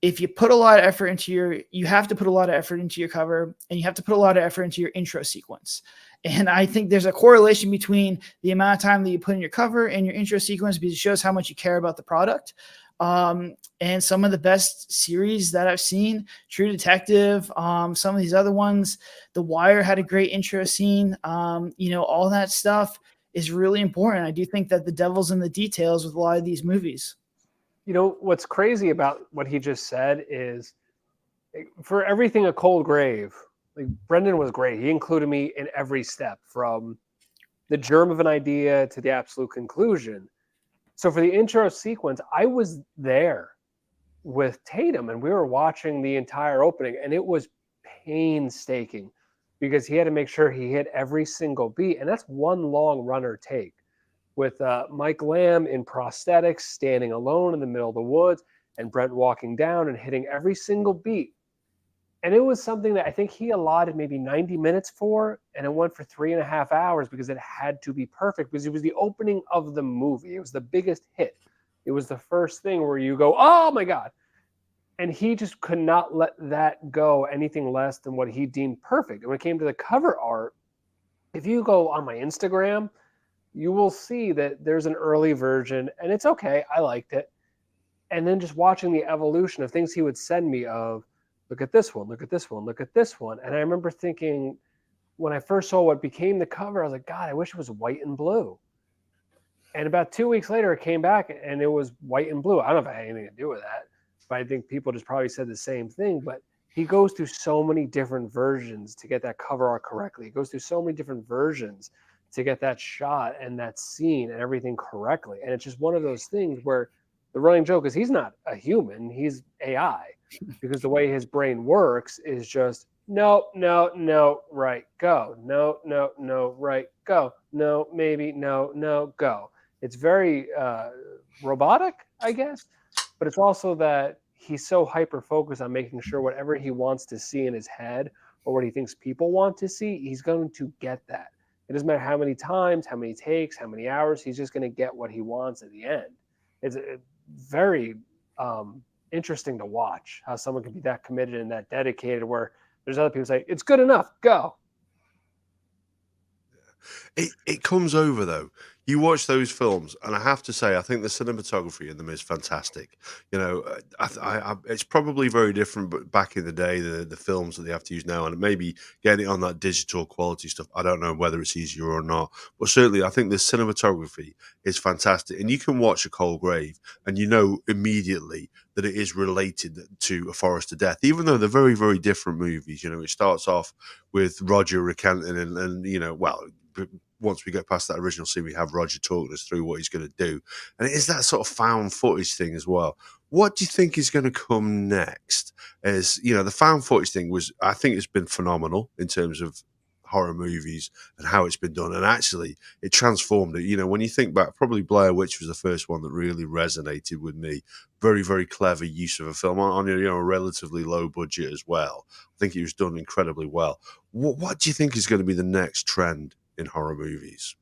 if you put a lot of effort into you have to put a lot of effort into your cover, and you have to put a lot of effort into your intro sequence. And I think there's a correlation between the amount of time that you put in your cover and your intro sequence, because it shows how much you care about the product. And some of the best series that I've seen, True Detective, some of these other ones, The Wire had a great intro scene. All that stuff is really important. I do think that the devil's in the details with a lot of these movies. What's crazy about what he just said is, for everything A Cold Grave, like, Brendan was great. He included me in every step, from the germ of an idea to the absolute conclusion. So for the intro sequence, I was there with Tatum, and we were watching the entire opening, and it was painstaking because he had to make sure he hit every single beat, and that's one long runner take, with Mike Lamb in prosthetics standing alone in the middle of the woods, and Brent walking down and hitting every single beat. And it was something that I think he allotted maybe 90 minutes for, and it went for 3.5 hours because it had to be perfect, because it was the opening of the movie. It was the biggest hit. It was the first thing where you go, oh my God. And he just could not let that go anything less than what he deemed perfect. And when it came to the cover art, if you go on my Instagram, you will see that there's an early version, and it's okay. I liked it. And then just watching the evolution of things he would send me of, look at this one, look at this one, look at this one. And I remember thinking, when I first saw what became the cover, I was like, God, I wish it was white and blue. And about 2 weeks later, it came back and it was white and blue. I don't know if it had anything to do with that, but I think people just probably said the same thing. But he goes through so many different versions to get that cover art correctly. He goes through so many different versions to get that shot and that scene and everything correctly. And it's just one of those things where the running joke is, he's not a human, he's AI, because the way his brain works is just, no, right, go. No, right, go. No, maybe, no, go. It's very robotic, I guess, but it's also that he's so hyper-focused on making sure whatever he wants to see in his head, or what he thinks people want to see, he's going to get that. It doesn't matter how many times, how many takes, how many hours, he's just going to get what he wants at the end. It's very interesting to watch how someone can be that committed and that dedicated, where there's other people say, it's good enough, go. It comes over, though. You watch those films, and I have to say, I think the cinematography in them is fantastic. It's probably very different, but back in the day, the films that they have to use now, and maybe getting it on that digital quality stuff, I don't know whether it's easier or not, but certainly I think the cinematography is fantastic. And you can watch A Cold Grave, and you know immediately that it is related to A Forest of Death, even though they're very, very different movies. It starts off with Roger recanting, and once we get past that original scene, we have Roger talking us through what he's going to do. And it is that sort of found footage thing as well. What do you think is going to come next? The found footage thing I think it's been phenomenal in terms of horror movies and how it's been done. And actually, it transformed it. When you think back, probably Blair Witch was the first one that really resonated with me. Very, very clever use of a film on a relatively low budget as well. I think it was done incredibly well. What do you think is going to be the next trend in horror movies?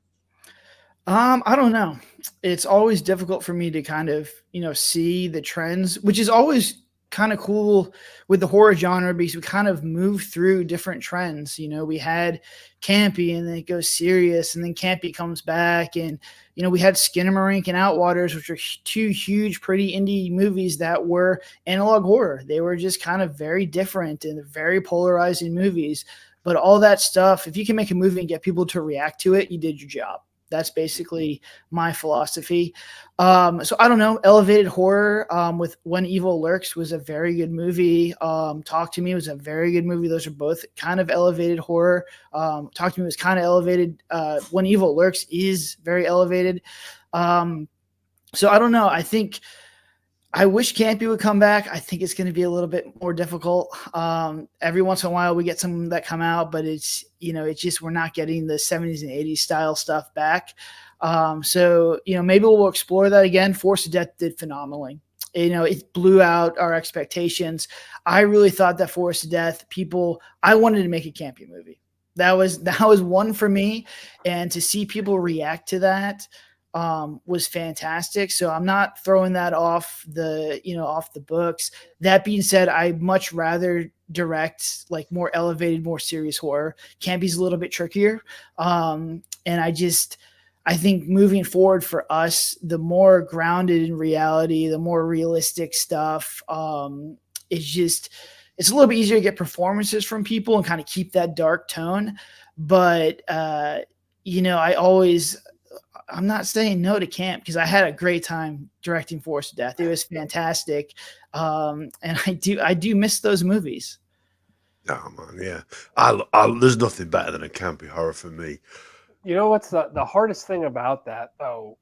I don't know. It's always difficult for me to kind of, see the trends, which is always kind of cool with the horror genre, because we kind of move through different trends. We had campy, and then it goes serious, and then campy comes back. And, we had Skinamarink and Outwaters, which are two huge, pretty indie movies that were analog horror. They were just kind of very different and very polarizing movies. But all that stuff, if you can make a movie and get people to react to it, you did your job. That's basically my philosophy. So I don't know. Elevated horror with When Evil Lurks was a very good movie. Talk to Me was a very good movie. Those are both kind of elevated horror. Talk to Me was kind of elevated. When Evil Lurks is very elevated. So I don't know. I wish campy would come back. I think it's going to be a little bit more difficult. Every once in a while we get some that come out, but it's, it's just, we're not getting the 70s and 80s style stuff back. So maybe we'll explore that again. Force of Death did phenomenally. It blew out our expectations. I really thought that Force of Death, I wanted to make a campy movie. That was one for me, and to see people react to that was fantastic. So I'm not throwing that off the books. That being said, I much rather direct like more elevated, more serious horror. Campy's a little bit trickier, and I think moving forward for us, the more grounded in reality, the more realistic stuff, it's a little bit easier to get performances from people and kind of keep that dark tone. But, I'm not saying no to camp because I had a great time directing Force of Death. It was fantastic. And I do miss those movies. Oh man, yeah. There's nothing better than a campy horror for me. You know what's the hardest thing about that, though,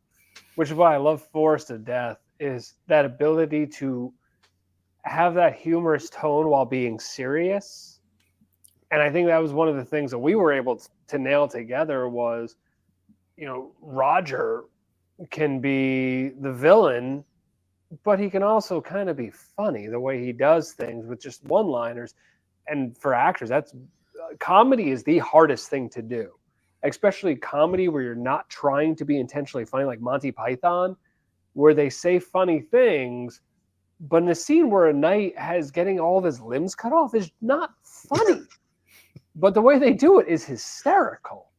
which is why I love Force of Death, is that ability to have that humorous tone while being serious. And I think that was one of the things that we were able to nail together was, Roger can be the villain, but he can also kind of be funny the way he does things with just one-liners. And for actors, comedy is the hardest thing to do. Especially comedy where you're not trying to be intentionally funny, like Monty Python, where they say funny things, but in a scene where a knight has getting all of his limbs cut off is not funny. But the way they do it is hysterical.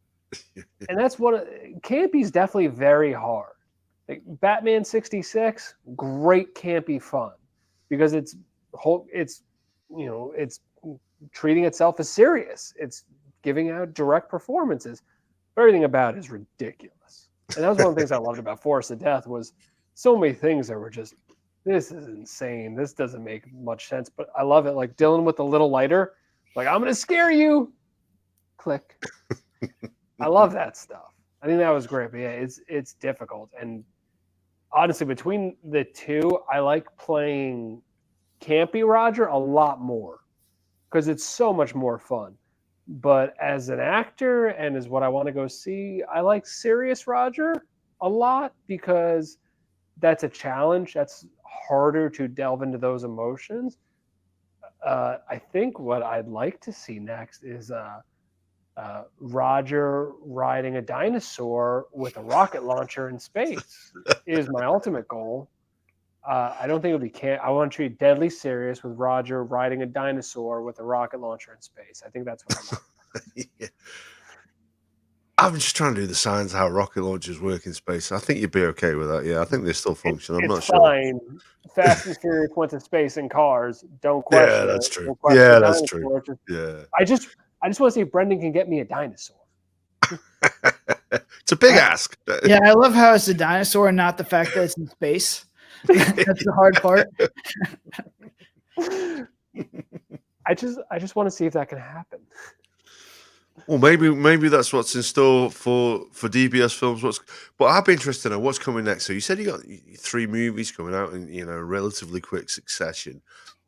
And that's campy's definitely very hard. Like Batman 66, great campy fun because it's treating itself as serious. It's giving out direct performances. Everything about it is ridiculous. And that was one of the things I loved about Force of Death was so many things that were just, this is insane. This doesn't make much sense, but I love it. Like Dylan with the little lighter, like, I'm going to scare you. Click. I love that stuff. I think that was great, but yeah, it's difficult. And honestly, between the two, I like playing campy Roger a lot more because it's so much more fun. But as an actor and as what I want to go see, I like serious Roger a lot because that's a challenge. That's harder to delve into those emotions. I think what I'd like to see next is Roger riding a dinosaur with a rocket launcher in space is my ultimate goal. I don't think it'll be I want to treat deadly serious with Roger riding a dinosaur with a rocket launcher in space. I think that's what I want. Yeah. I'm just trying to do the science of how rocket launchers work in space. I think you'd be okay with that. Yeah, I think they still function. I'm not sure. Fine. Fast and Furious went to space in cars. Don't question. Yeah, that's true. Yeah, that's true. Yeah. I just want to see if Brendan can get me a dinosaur. It's a big ask. Yeah, I love how it's a dinosaur and not the fact that it's in space. That's the hard part. I just want to see if that can happen. Well, maybe that's what's in store for DBS Films. But I'd be interested to know what's coming next. So you said you got 3 movies coming out in relatively quick succession.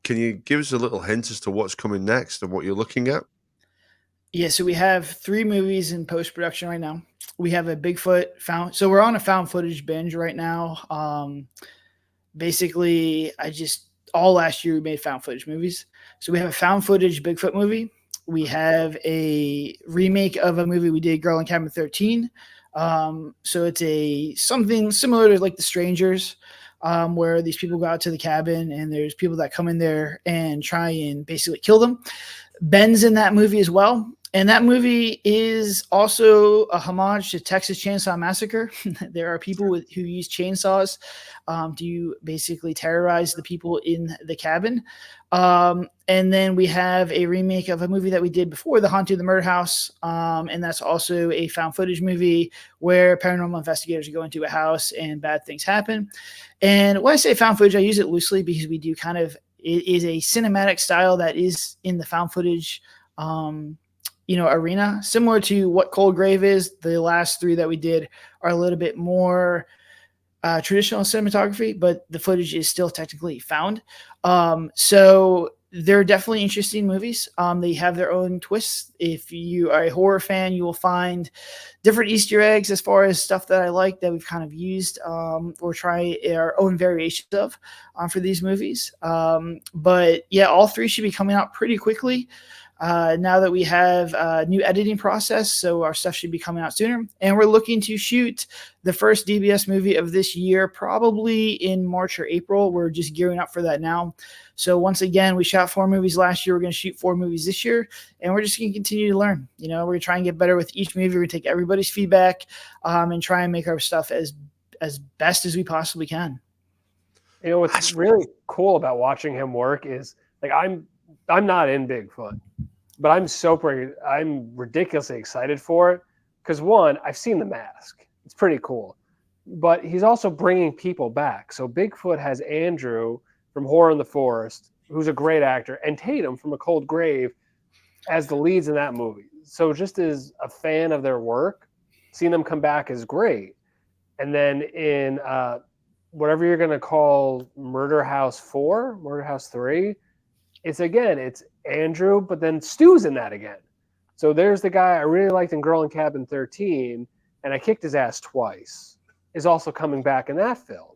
Can you give us a little hint as to what's coming next and what you're looking at? Yeah, so we have 3 movies in post-production right now. We have a Bigfoot so we're on a found footage binge right now. Basically, all last year we made found footage movies. So we have a found footage Bigfoot movie. We have a remake of a movie we did, Girl in Cabin 13. So it's something similar to like The Strangers, where these people go out to the cabin and there's people that come in there and try and basically kill them. Ben's in that movie as well. And that movie is also a homage to Texas Chainsaw Massacre. There are people who use chainsaws to basically terrorize the people in the cabin. And then we have a remake of a movie that we did before, The Haunting of the Murder House. And that's also a found footage movie where paranormal investigators go into a house and bad things happen. And when I say found footage, I use it loosely because we do it is a cinematic style that is in the found footage arena, similar to what Cold Grave is. The last 3 that we did are a little bit more traditional cinematography, but the footage is still technically found. So they're definitely interesting movies. They have their own twists. If you are a horror fan, you will find different Easter eggs as far as stuff that I like that we've kind of used or try our own variations of for these movies. But yeah, all three should be coming out pretty quickly. Now that we have a new editing process, so our stuff should be coming out sooner. And we're looking to shoot the first DBS movie of this year, probably in March or April. We're just gearing up for that now. So once again, we shot 4 movies last year. We're going to shoot 4 movies this year, and we're just going to continue to learn. We're going to try and get better with each movie. We're going to take everybody's feedback and try and make our stuff as best as we possibly can. What's really cool about watching him work is like I'm not in Bigfoot, but I'm ridiculously excited for it because one, I've seen The Mask. It's pretty cool, but he's also bringing people back. So Bigfoot has Andrew from Horror in the Forest, who's a great actor, and Tatum from A Cold Grave as the leads in that movie. So just as a fan of their work, seeing them come back is great. And then in whatever you're going to call Murder House 4, Murder House 3, it's Andrew, but then Stu's in that again. So there's the guy I really liked in Girl in Cabin 13, and I kicked his ass twice, is also coming back in that film.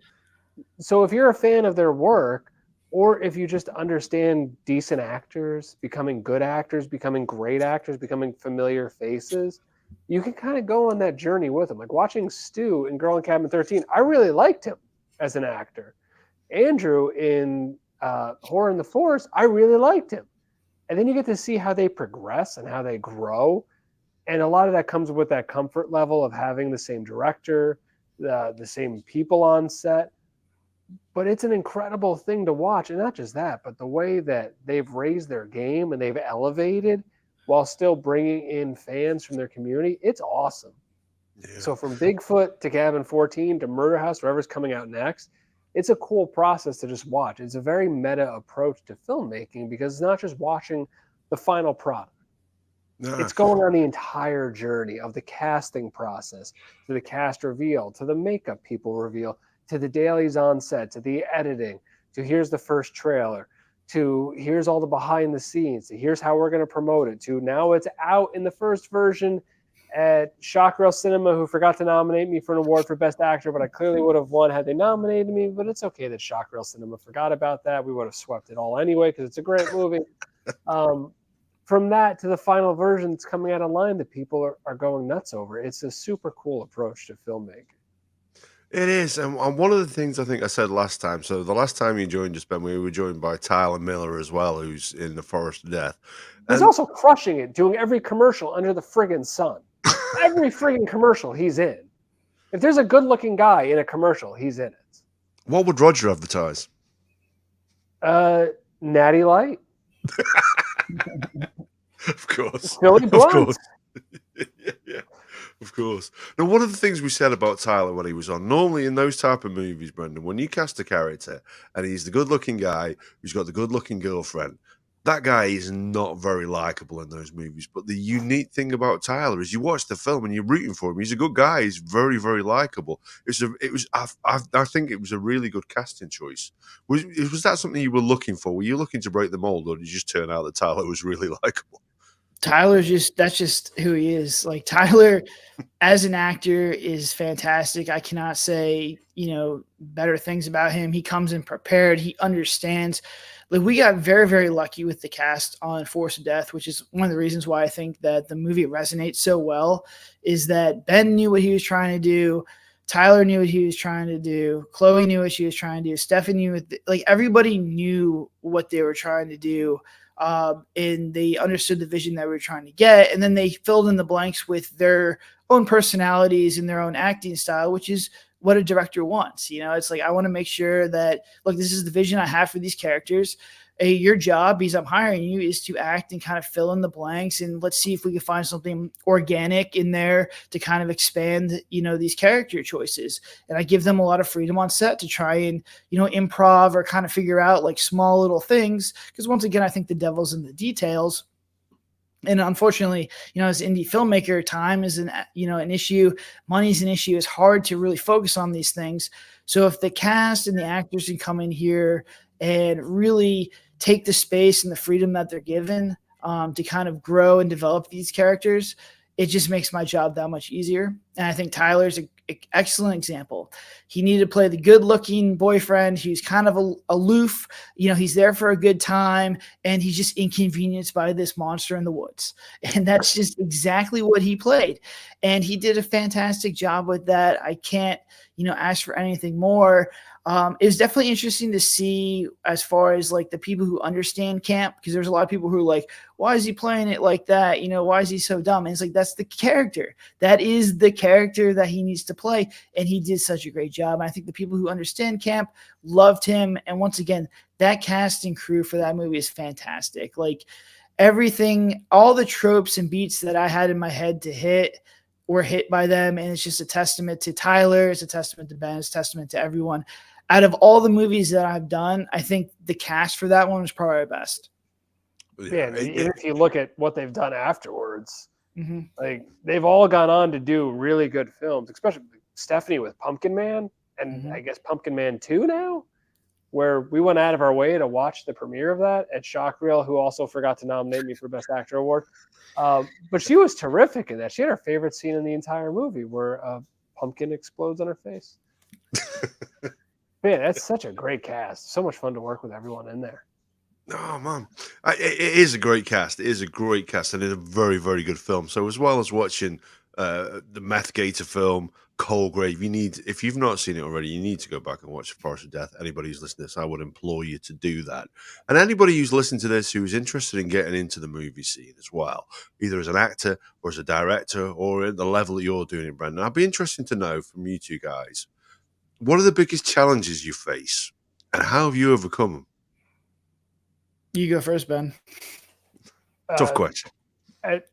So if you're a fan of their work, or if you just understand decent actors, becoming good actors, becoming great actors, becoming familiar faces, you can kind of go on that journey with them. Like watching Stu in Girl in Cabin 13, I really liked him as an actor. Andrew in Horror in the Forest, I really liked him. And then you get to see how they progress and how they grow. And a lot of that comes with that comfort level of having the same director, the same people on set. But it's an incredible thing to watch. And not just that, but the way that they've raised their game and they've elevated while still bringing in fans from their community. It's awesome. Yeah. So from Bigfoot to Cabin 14 to Murder House, whatever's coming out next, it's a cool process to just watch. It's a very meta approach to filmmaking because it's not just watching the final product. No. It's going on the entire journey of the casting process, to the cast reveal, to the makeup people reveal, to the dailies on set, to the editing, to here's the first trailer, to here's all the behind the scenes, to here's how we're going to promote it, to now it's out in the first version at Shock Rail Cinema, who forgot to nominate me for an award for Best Actor, but I clearly would have won had they nominated me. But it's okay that Shock Rail Cinema forgot about that. We would have swept it all anyway because it's a great movie. From that to the final version that's coming out online that people are going nuts over. It's a super cool approach to filmmaking. It is. And one of the things I think I said last time, so the last time you joined us, Ben, we were joined by Tyler Miller as well, who's in The Forest of Death. He's also crushing it, doing every commercial under the friggin' sun. Every friggin' commercial he's in. If there's a good-looking guy in a commercial, he's in it. What would Roger advertise? Natty Light. Of course. Billy Blunt. Of course. Yeah. Of course. Now, one of the things we said about Tyler when he was on, normally in those type of movies, Brendan, when you cast a character and he's the good-looking guy who's got the good-looking girlfriend, that guy is not very likable in those movies. But the unique thing about Tyler is you watch the film and you're rooting for him. He's a good guy. He's very, very likable. I think it was a really good casting choice. Was that something you were looking for? Were you looking to break the mold, or did it just turn out that Tyler was really likable? That's just who he is. Like Tyler as an actor is fantastic. I cannot say, better things about him. He comes in prepared. He understands. Like we got very, very lucky with the cast on Force of Death, which is one of the reasons why I think that the movie resonates so well, is that Ben knew what he was trying to do. Tyler knew what he was trying to do. Chloe knew what she was trying to do. Stephanie knew everybody knew what they were trying to do. And they understood the vision that we were trying to get. And then they filled in the blanks with their own personalities and their own acting style, which is what a director wants. It's like, I want to make sure that, look, this is the vision I have for these characters. Your job, because I'm hiring you, is to act and kind of fill in the blanks. And let's see if we can find something organic in there to kind of expand, these character choices. And I give them a lot of freedom on set to try and, improv or kind of figure out like small little things. Because once again, I think the devil's in the details. And unfortunately, as an indie filmmaker, time is an issue. Money's an issue. It's hard to really focus on these things. So if the cast and the actors can come in here and really take the space and the freedom that they're given to kind of grow and develop these characters, it just makes my job that much easier. And I think Tyler's an excellent example. He needed to play the good-looking boyfriend. He's kind of aloof. He's there for a good time, and he's just inconvenienced by this monster in the woods. And that's just exactly what he played. And he did a fantastic job with that. I can't, ask for anything more. It was definitely interesting to see as far as like the people who understand camp, because there's a lot of people who are like, why is he playing it like that? Why is he so dumb? And it's like, that's the character. That is the character that he needs to play. And he did such a great job. And I think the people who understand camp loved him. And once again, that cast and crew for that movie is fantastic. Like everything, all the tropes and beats that I had in my head to hit were hit by them. And it's just a testament to Tyler. It's a testament to Ben. It's a testament to everyone. Out of all the movies that I've done, I think the cast for that one was probably the best. Yeah, even if you look at what they've done afterwards, like they've all gone on to do really good films, especially Stephanie with Pumpkin Man, and I guess Pumpkin Man 2 now, where we went out of our way to watch the premiere of that at Shock Reel, who also forgot to nominate me for Best Actor Award. But she was terrific in that. She had her favorite scene in the entire movie where a pumpkin explodes on her face. Man, that's such a great cast. So much fun to work with everyone in there. Oh, man. It is a great cast. It is a great cast, and it's a very, very good film. So as well as watching the Meth Gator film, Coalgrave, if you've not seen it already, you need to go back and watch Forest of Death. Anybody who's listening to this, I would implore you to do that. And anybody who's listening to this who's interested in getting into the movie scene as well, either as an actor or as a director or at the level that you're doing it, Brendan, I'd be interested to know from you two guys, what are the biggest challenges you face, and how have you overcome them? You go first, Ben. Tough question.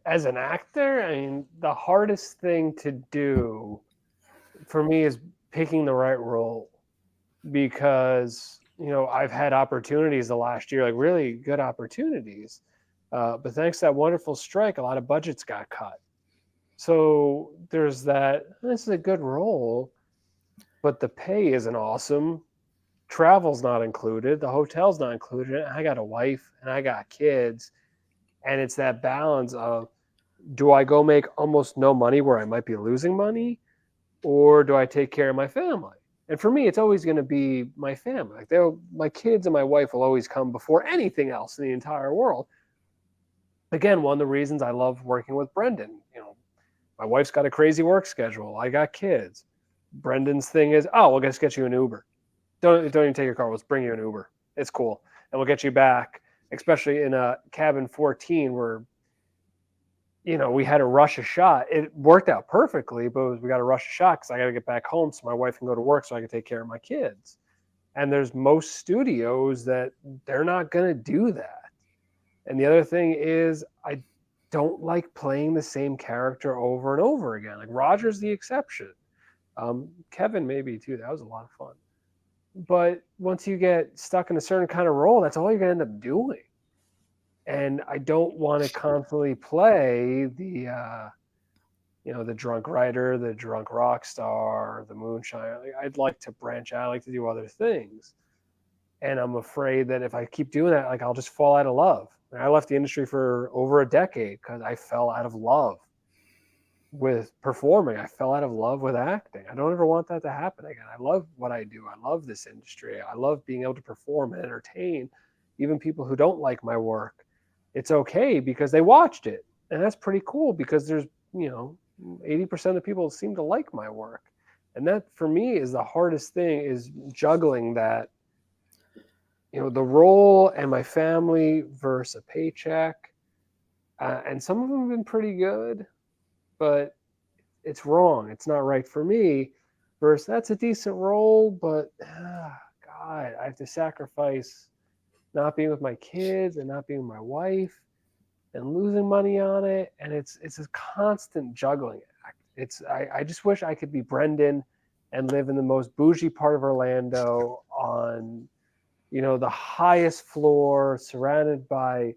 As an actor, I mean, the hardest thing to do for me is picking the right role, because, I've had opportunities the last year, like really good opportunities. But thanks to that wonderful strike, a lot of budgets got cut. So there's that, this is a good role, but the pay isn't awesome. Travel's not included. The hotel's not included. I got a wife and I got kids. And it's that balance of, do I go make almost no money where I might be losing money, or do I take care of my family? And for me, it's always going to be my family. Like my kids and my wife will always come before anything else in the entire world. Again, one of the reasons I love working with Brendan. My wife's got a crazy work schedule. I got kids. Brendan's thing is, we'll just get you an Uber. Don't even take your car. Let's bring you an Uber. It's cool. And we'll get you back, especially in a cabin 14 where, we had to rush a shot. It worked out perfectly, but we got to rush a shot because I got to get back home so my wife can go to work so I can take care of my kids. And there's most studios that they're not going to do that. And the other thing is, I don't like playing the same character over and over again. Like Roger's the exception. Kevin maybe too. That was a lot of fun. But once you get stuck in a certain kind of role, that's all you're going to end up doing. And I don't want to constantly play the drunk writer, the drunk rock star, the moonshiner. I'd like to branch out. I like to do other things. And I'm afraid that if I keep doing that, I'll just fall out of love. And I left the industry for over a decade because I fell out of love with performing. I fell out of love with acting. I don't ever want that to happen again. I love what I do. I love this industry. I love being able to perform and entertain even people who don't like my work. It's okay because they watched it. And that's pretty cool because there's, 80% of the people seem to like my work. And that for me is the hardest thing, is juggling that, the role and my family versus a paycheck. And some of them have been pretty good, but it's wrong. It's not right for me. Versus that's a decent role, but God, I have to sacrifice not being with my kids and not being with my wife and losing money on it. And it's a constant juggling act. I just wish I could be Brendan and live in the most bougie part of Orlando on, the highest floor, surrounded by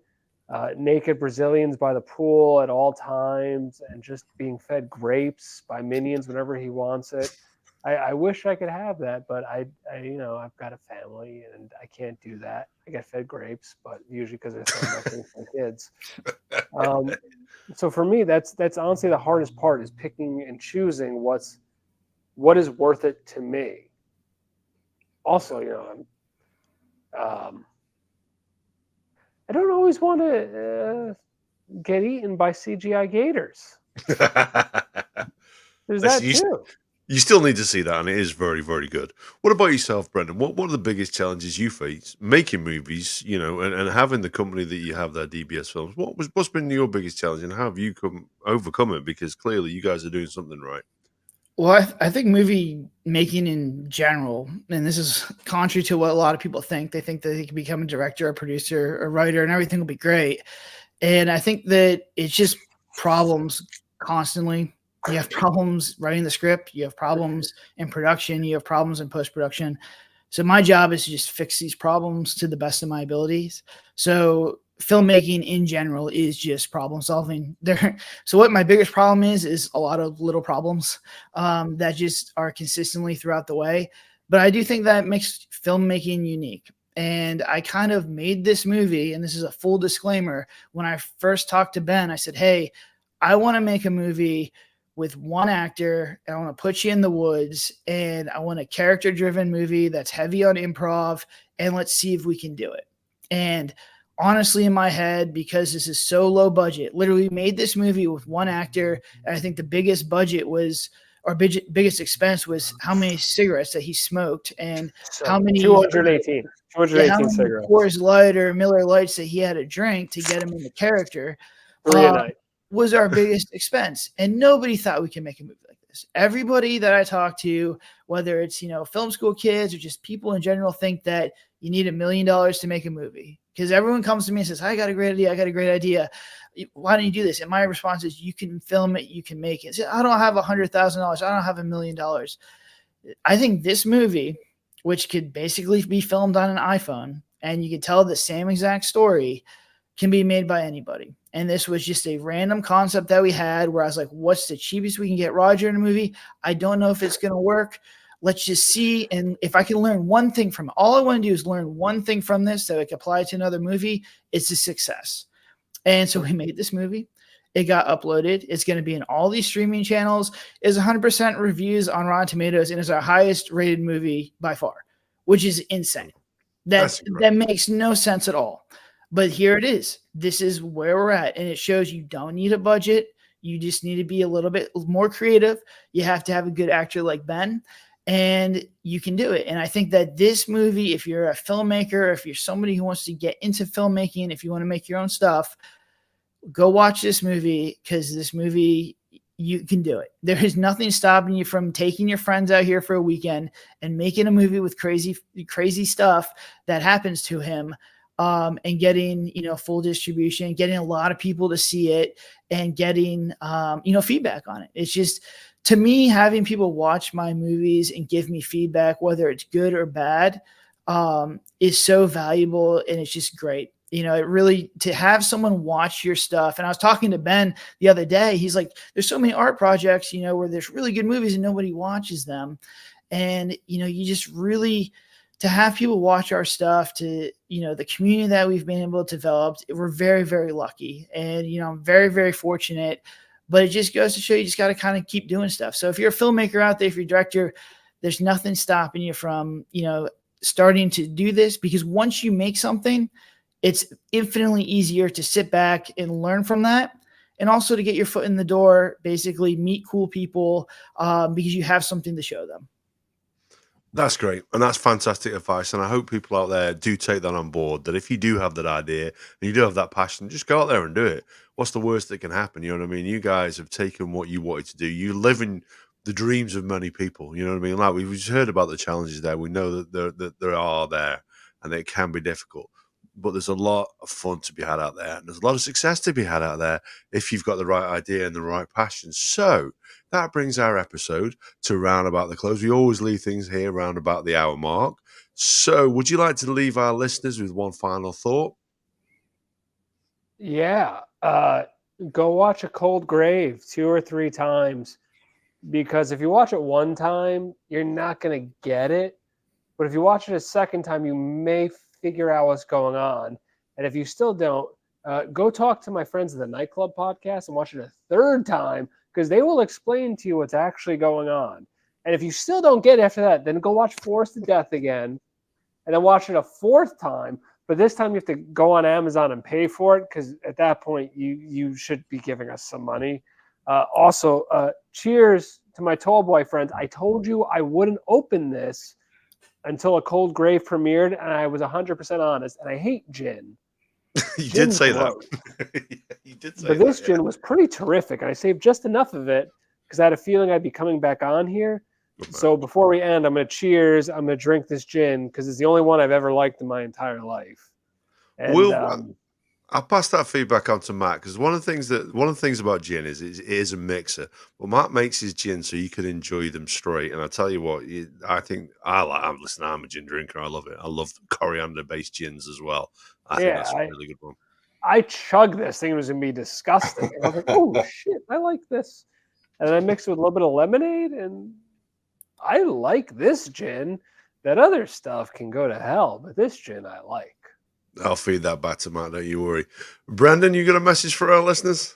naked Brazilians by the pool at all times, and just being fed grapes by minions whenever he wants it. I wish I could have that, but I've got a family and I can't do that. I get fed grapes, but usually because I film nothing for kids. So for me, that's honestly the hardest part is picking and choosing what is worth it to me. Also, I don't always want to get eaten by CGI gators. There's that too. You still need to see that, and it is very, very good. What about yourself, Brendan? What are the biggest challenges you face making movies, and having the company that you have there, DBS Films? What's been your biggest challenge, and how have you overcome it? Because clearly you guys are doing something right. Well, I think movie making in general, and this is contrary to what a lot of people think. They think that they can become a director, a producer, a writer, and everything will be great. And I think that it's just problems constantly. You have problems writing the script. You have problems in production. You have problems in post-production. So my job is to just fix these problems to the best of my abilities. So filmmaking in general is just problem solving there. So what my biggest problem is a lot of little problems that just are consistently throughout the way. But I do think that makes filmmaking unique. And I kind of made this movie, and this is a full disclaimer. When I first talked to Ben, I said, hey, I want to make a movie with one actor. I want to put you in the woods, and I want a character-driven movie that's heavy on improv, and let's see if we can do it. And honestly, in my head, because this is so low budget, literally made this movie with one actor, and I think the biggest budget was, or biggest expense was how many cigarettes that he smoked and how many 218 cigarettes. Coors Light or Miller Lights that he had to drink to get him in the character. 3 a night. Was our biggest expense, and nobody thought we could make a movie like this. Everybody that I talk to, whether it's film school kids or just people in general, think that you need $1 million to make a movie, because everyone comes to me and says, I got a great idea. Why don't you do this? And my response is, you can film it, you can make it. I don't have $100,000. I don't have $1 million. I think this movie, which could basically be filmed on an iPhone and you could tell the same exact story, can be made by anybody. And this was just a random concept that we had where I was like, what's the cheapest we can get Roger in a movie? I don't know if it's going to work. Let's just see. And if I can learn one thing from it, all I want to do is learn one thing from this that I can apply to another movie. It's a success. And so we made this movie. It got uploaded. It's going to be in all these streaming channels. It's 100% reviews on Rotten Tomatoes, and it's our highest rated movie by far, which is insane. That makes no sense at all. But here it is. This is where we're at. And it shows you don't need a budget. You just need to be a little bit more creative. You have to have a good actor like Ben, and you can do it. And I think that this movie, if you're a filmmaker, if you're somebody who wants to get into filmmaking, if you want to make your own stuff, go watch this movie, because this movie, you can do it. There is nothing stopping you from taking your friends out here for a weekend and making a movie with crazy stuff that happens to him. And getting, full distribution, getting a lot of people to see it, and getting, feedback on it. It's just, to me, having people watch my movies and give me feedback, whether it's good or bad, is so valuable. And it's just great. It really, to have someone watch your stuff. And I was talking to Ben the other day. He's like, there's so many art projects, where there's really good movies and nobody watches them. And, you just really, to have people watch our stuff, to, the community that we've been able to develop, we're very, very lucky. And, I'm very, very fortunate, but it just goes to show you just got to kind of keep doing stuff. So if you're a filmmaker out there, if you're a director, there's nothing stopping you from, starting to do this, because once you make something, it's infinitely easier to sit back and learn from that. And also to get your foot in the door, basically meet cool people, because you have something to show them. That's great. And that's fantastic advice. And I hope people out there do take that on board, that if you do have that idea and you do have that passion, just go out there and do it. What's the worst that can happen? You know what I mean? You guys have taken what you wanted to do. You live in the dreams of many people. You know what I mean? Like, we've just heard about the challenges there. We know that there are there, and it can be difficult. But there's a lot of fun to be had out there. And there's a lot of success to be had out there if you've got the right idea and the right passion. So that brings our episode to round about the close. We always leave things here round about the hour mark. So would you like to leave our listeners with one final thought? Yeah. Go watch A Cold Grave 2 or 3 times. because if you watch it one time, you're not going to get it. But if you watch it a second time, you may figure out what's going on. And if you still don't, go talk to my friends at the Nightclub podcast and watch it a third time, because they will explain to you what's actually going on. And if you still don't get it after that, then go watch Forced to Death again, and then watch it a fourth time. But this time you have to go on Amazon and pay for it, because at that point you should be giving us some money. Also, cheers to my tall boy friends. I told you I wouldn't open this until A Cold Grave premiered, and I was 100% honest. And I hate gin. You did Gin's say gross. that. You did say But that. this gin was pretty terrific, and I saved just enough of it because I had a feeling I'd be coming back on here. Good man. So before we end, I'm going to cheers. I'm going to drink this gin because it's the only one I've ever liked in my entire life. And, I'll pass that feedback on to Matt, because one of the things about gin is it is a mixer. Well, Matt makes his gin so you can enjoy them straight. And I tell you what, I'm a gin drinker. I love it. I love coriander-based gins as well. I think that's a really good one. I chugged this thing. It was going to be disgusting. And I was like, oh, shit, I like this. And then I mixed it with a little bit of lemonade, and I like this gin. That other stuff can go to hell, but this gin I like. I'll feed that back to Matt, don't you worry. Brandon, you got a message for our listeners?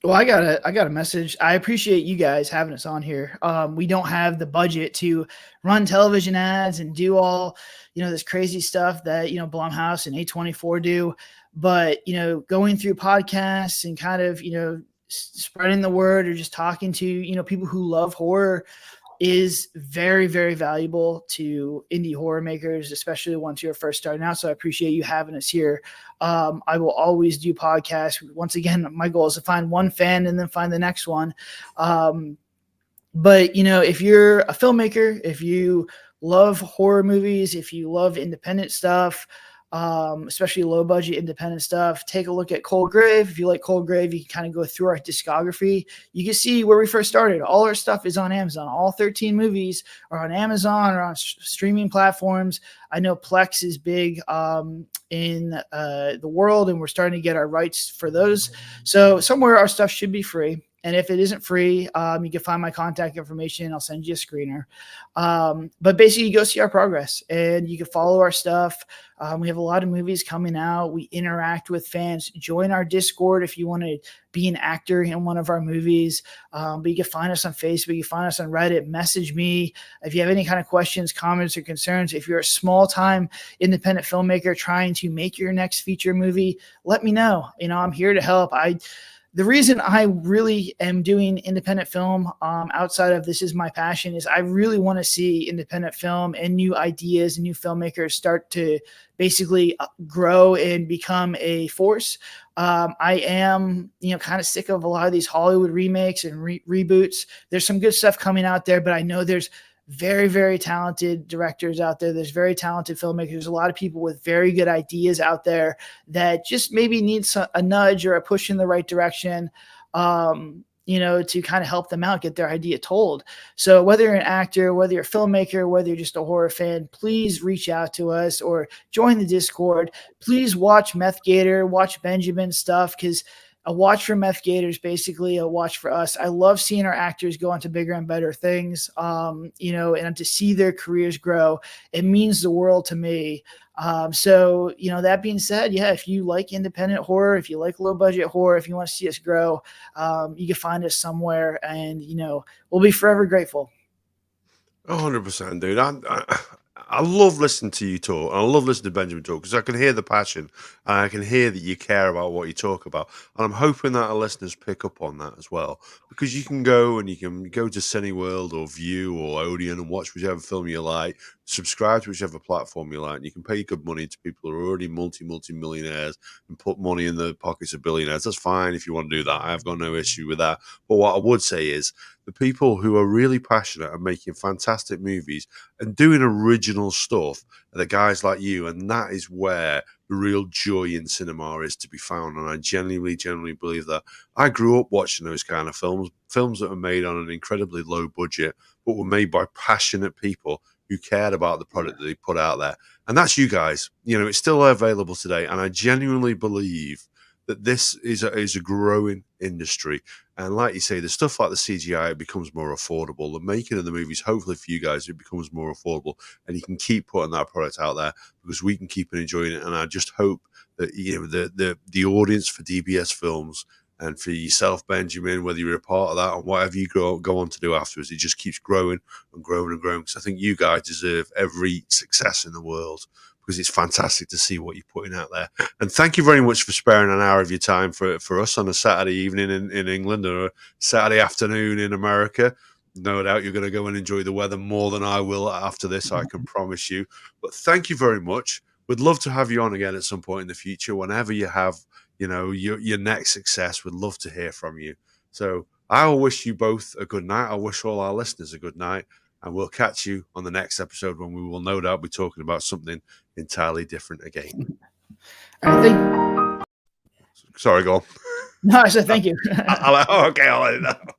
Well, I got a message. I appreciate you guys having us on here. We don't have the budget to run television ads and do all, this crazy stuff that, Blumhouse and A24 do. But, going through podcasts and kind of, spreading the word or just talking to, people who love horror is very, very valuable to indie horror makers, especially once you're first starting out. So I appreciate you having us here. I will always do podcasts. Once again, my goal is to find one fan and then find the next one. But, if you're a filmmaker, if you love horror movies, if you love independent stuff, especially low budget independent stuff, take a look at Cold Grave. If you like Cold Grave, you can kind of go through our discography. You can see where we first started. All our stuff is on Amazon. All 13 movies are on Amazon or on streaming platforms. I know Plex is big in the world, and we're starting to get our rights for those. So somewhere our stuff should be free. And if it isn't free, you can find my contact information. I'll send you a screener. But basically, you go see our progress, and you can follow our stuff. We have a lot of movies coming out. We interact with fans. Join our Discord if you want to be an actor in one of our movies. But you can find us on Facebook. You can find us on Reddit. Message me if you have any kind of questions, comments, or concerns. If you're a small-time independent filmmaker trying to make your next feature movie, let me know. I'm here to help. The reason I really am doing independent film outside of this is my passion is I really want to see independent film and new ideas and new filmmakers start to basically grow and become a force. I am, kind of sick of a lot of these Hollywood remakes and reboots. There's some good stuff coming out there, but I know there's very, very talented directors out there. There's very talented filmmakers. There's a lot of people with very good ideas out there that just maybe need a nudge or a push in the right direction, to kind of help them out, get their idea told. So whether you're an actor, whether you're a filmmaker, whether you're just a horror fan, please reach out to us or join the Discord. Please watch Meth Gator, watch Benjamin's stuff, because a watch for Meth Gator is basically a watch for us. I love seeing our actors go on to bigger and better things, and to see their careers grow. It means the world to me. So, that being said, if you like independent horror, if you like low budget horror, if you want to see us grow, you can find us somewhere, and, we'll be forever grateful. 100%, dude. I love listening to you talk. I love listening to Benjamin talk because I can hear the passion and I can hear that you care about what you talk about. And I'm hoping that our listeners pick up on that as well, because you can go to Cineworld or View or Odeon and watch whichever film you like, subscribe to whichever platform you like, and you can pay good money to people who are already multi-millionaires and put money in the pockets of billionaires. That's fine if you want to do that. I've got no issue with that. But what I would say is the people who are really passionate and making fantastic movies and doing original stuff are the guys like you, and that is where the real joy in cinema is to be found. And I genuinely believe that. I grew up watching those kind of films that were made on an incredibly low budget, but were made by passionate people who cared about the product that they put out there. And that's you guys. It's still available today. And I genuinely believe that this is a growing industry. And like you say, the stuff like the CGI, it becomes more affordable. The making of the movies, hopefully for you guys, it becomes more affordable, and you can keep putting that product out there because we can keep enjoying it. And I just hope that, you know, the audience for DBS Films and for yourself, Benjamin, whether you're a part of that and whatever you go on to do afterwards, it just keeps growing and growing and growing. Because I think you guys deserve every success in the world, because it's fantastic to see what you're putting out there. And thank you very much for sparing an hour of your time for us on a Saturday evening in England, or a Saturday afternoon in America. No doubt you're going to go and enjoy the weather more than I will after this, I can promise you. But thank you very much. We'd love to have you on again at some point in the future, whenever you have, you know, your next success. We'd love to hear from you. So I will wish you both a good night. I wish all our listeners a good night. And we'll catch you on the next episode, when we will no doubt be talking about something entirely different again. I think. Sorry, go on. No, I said thank you. Okay, I'll let it know.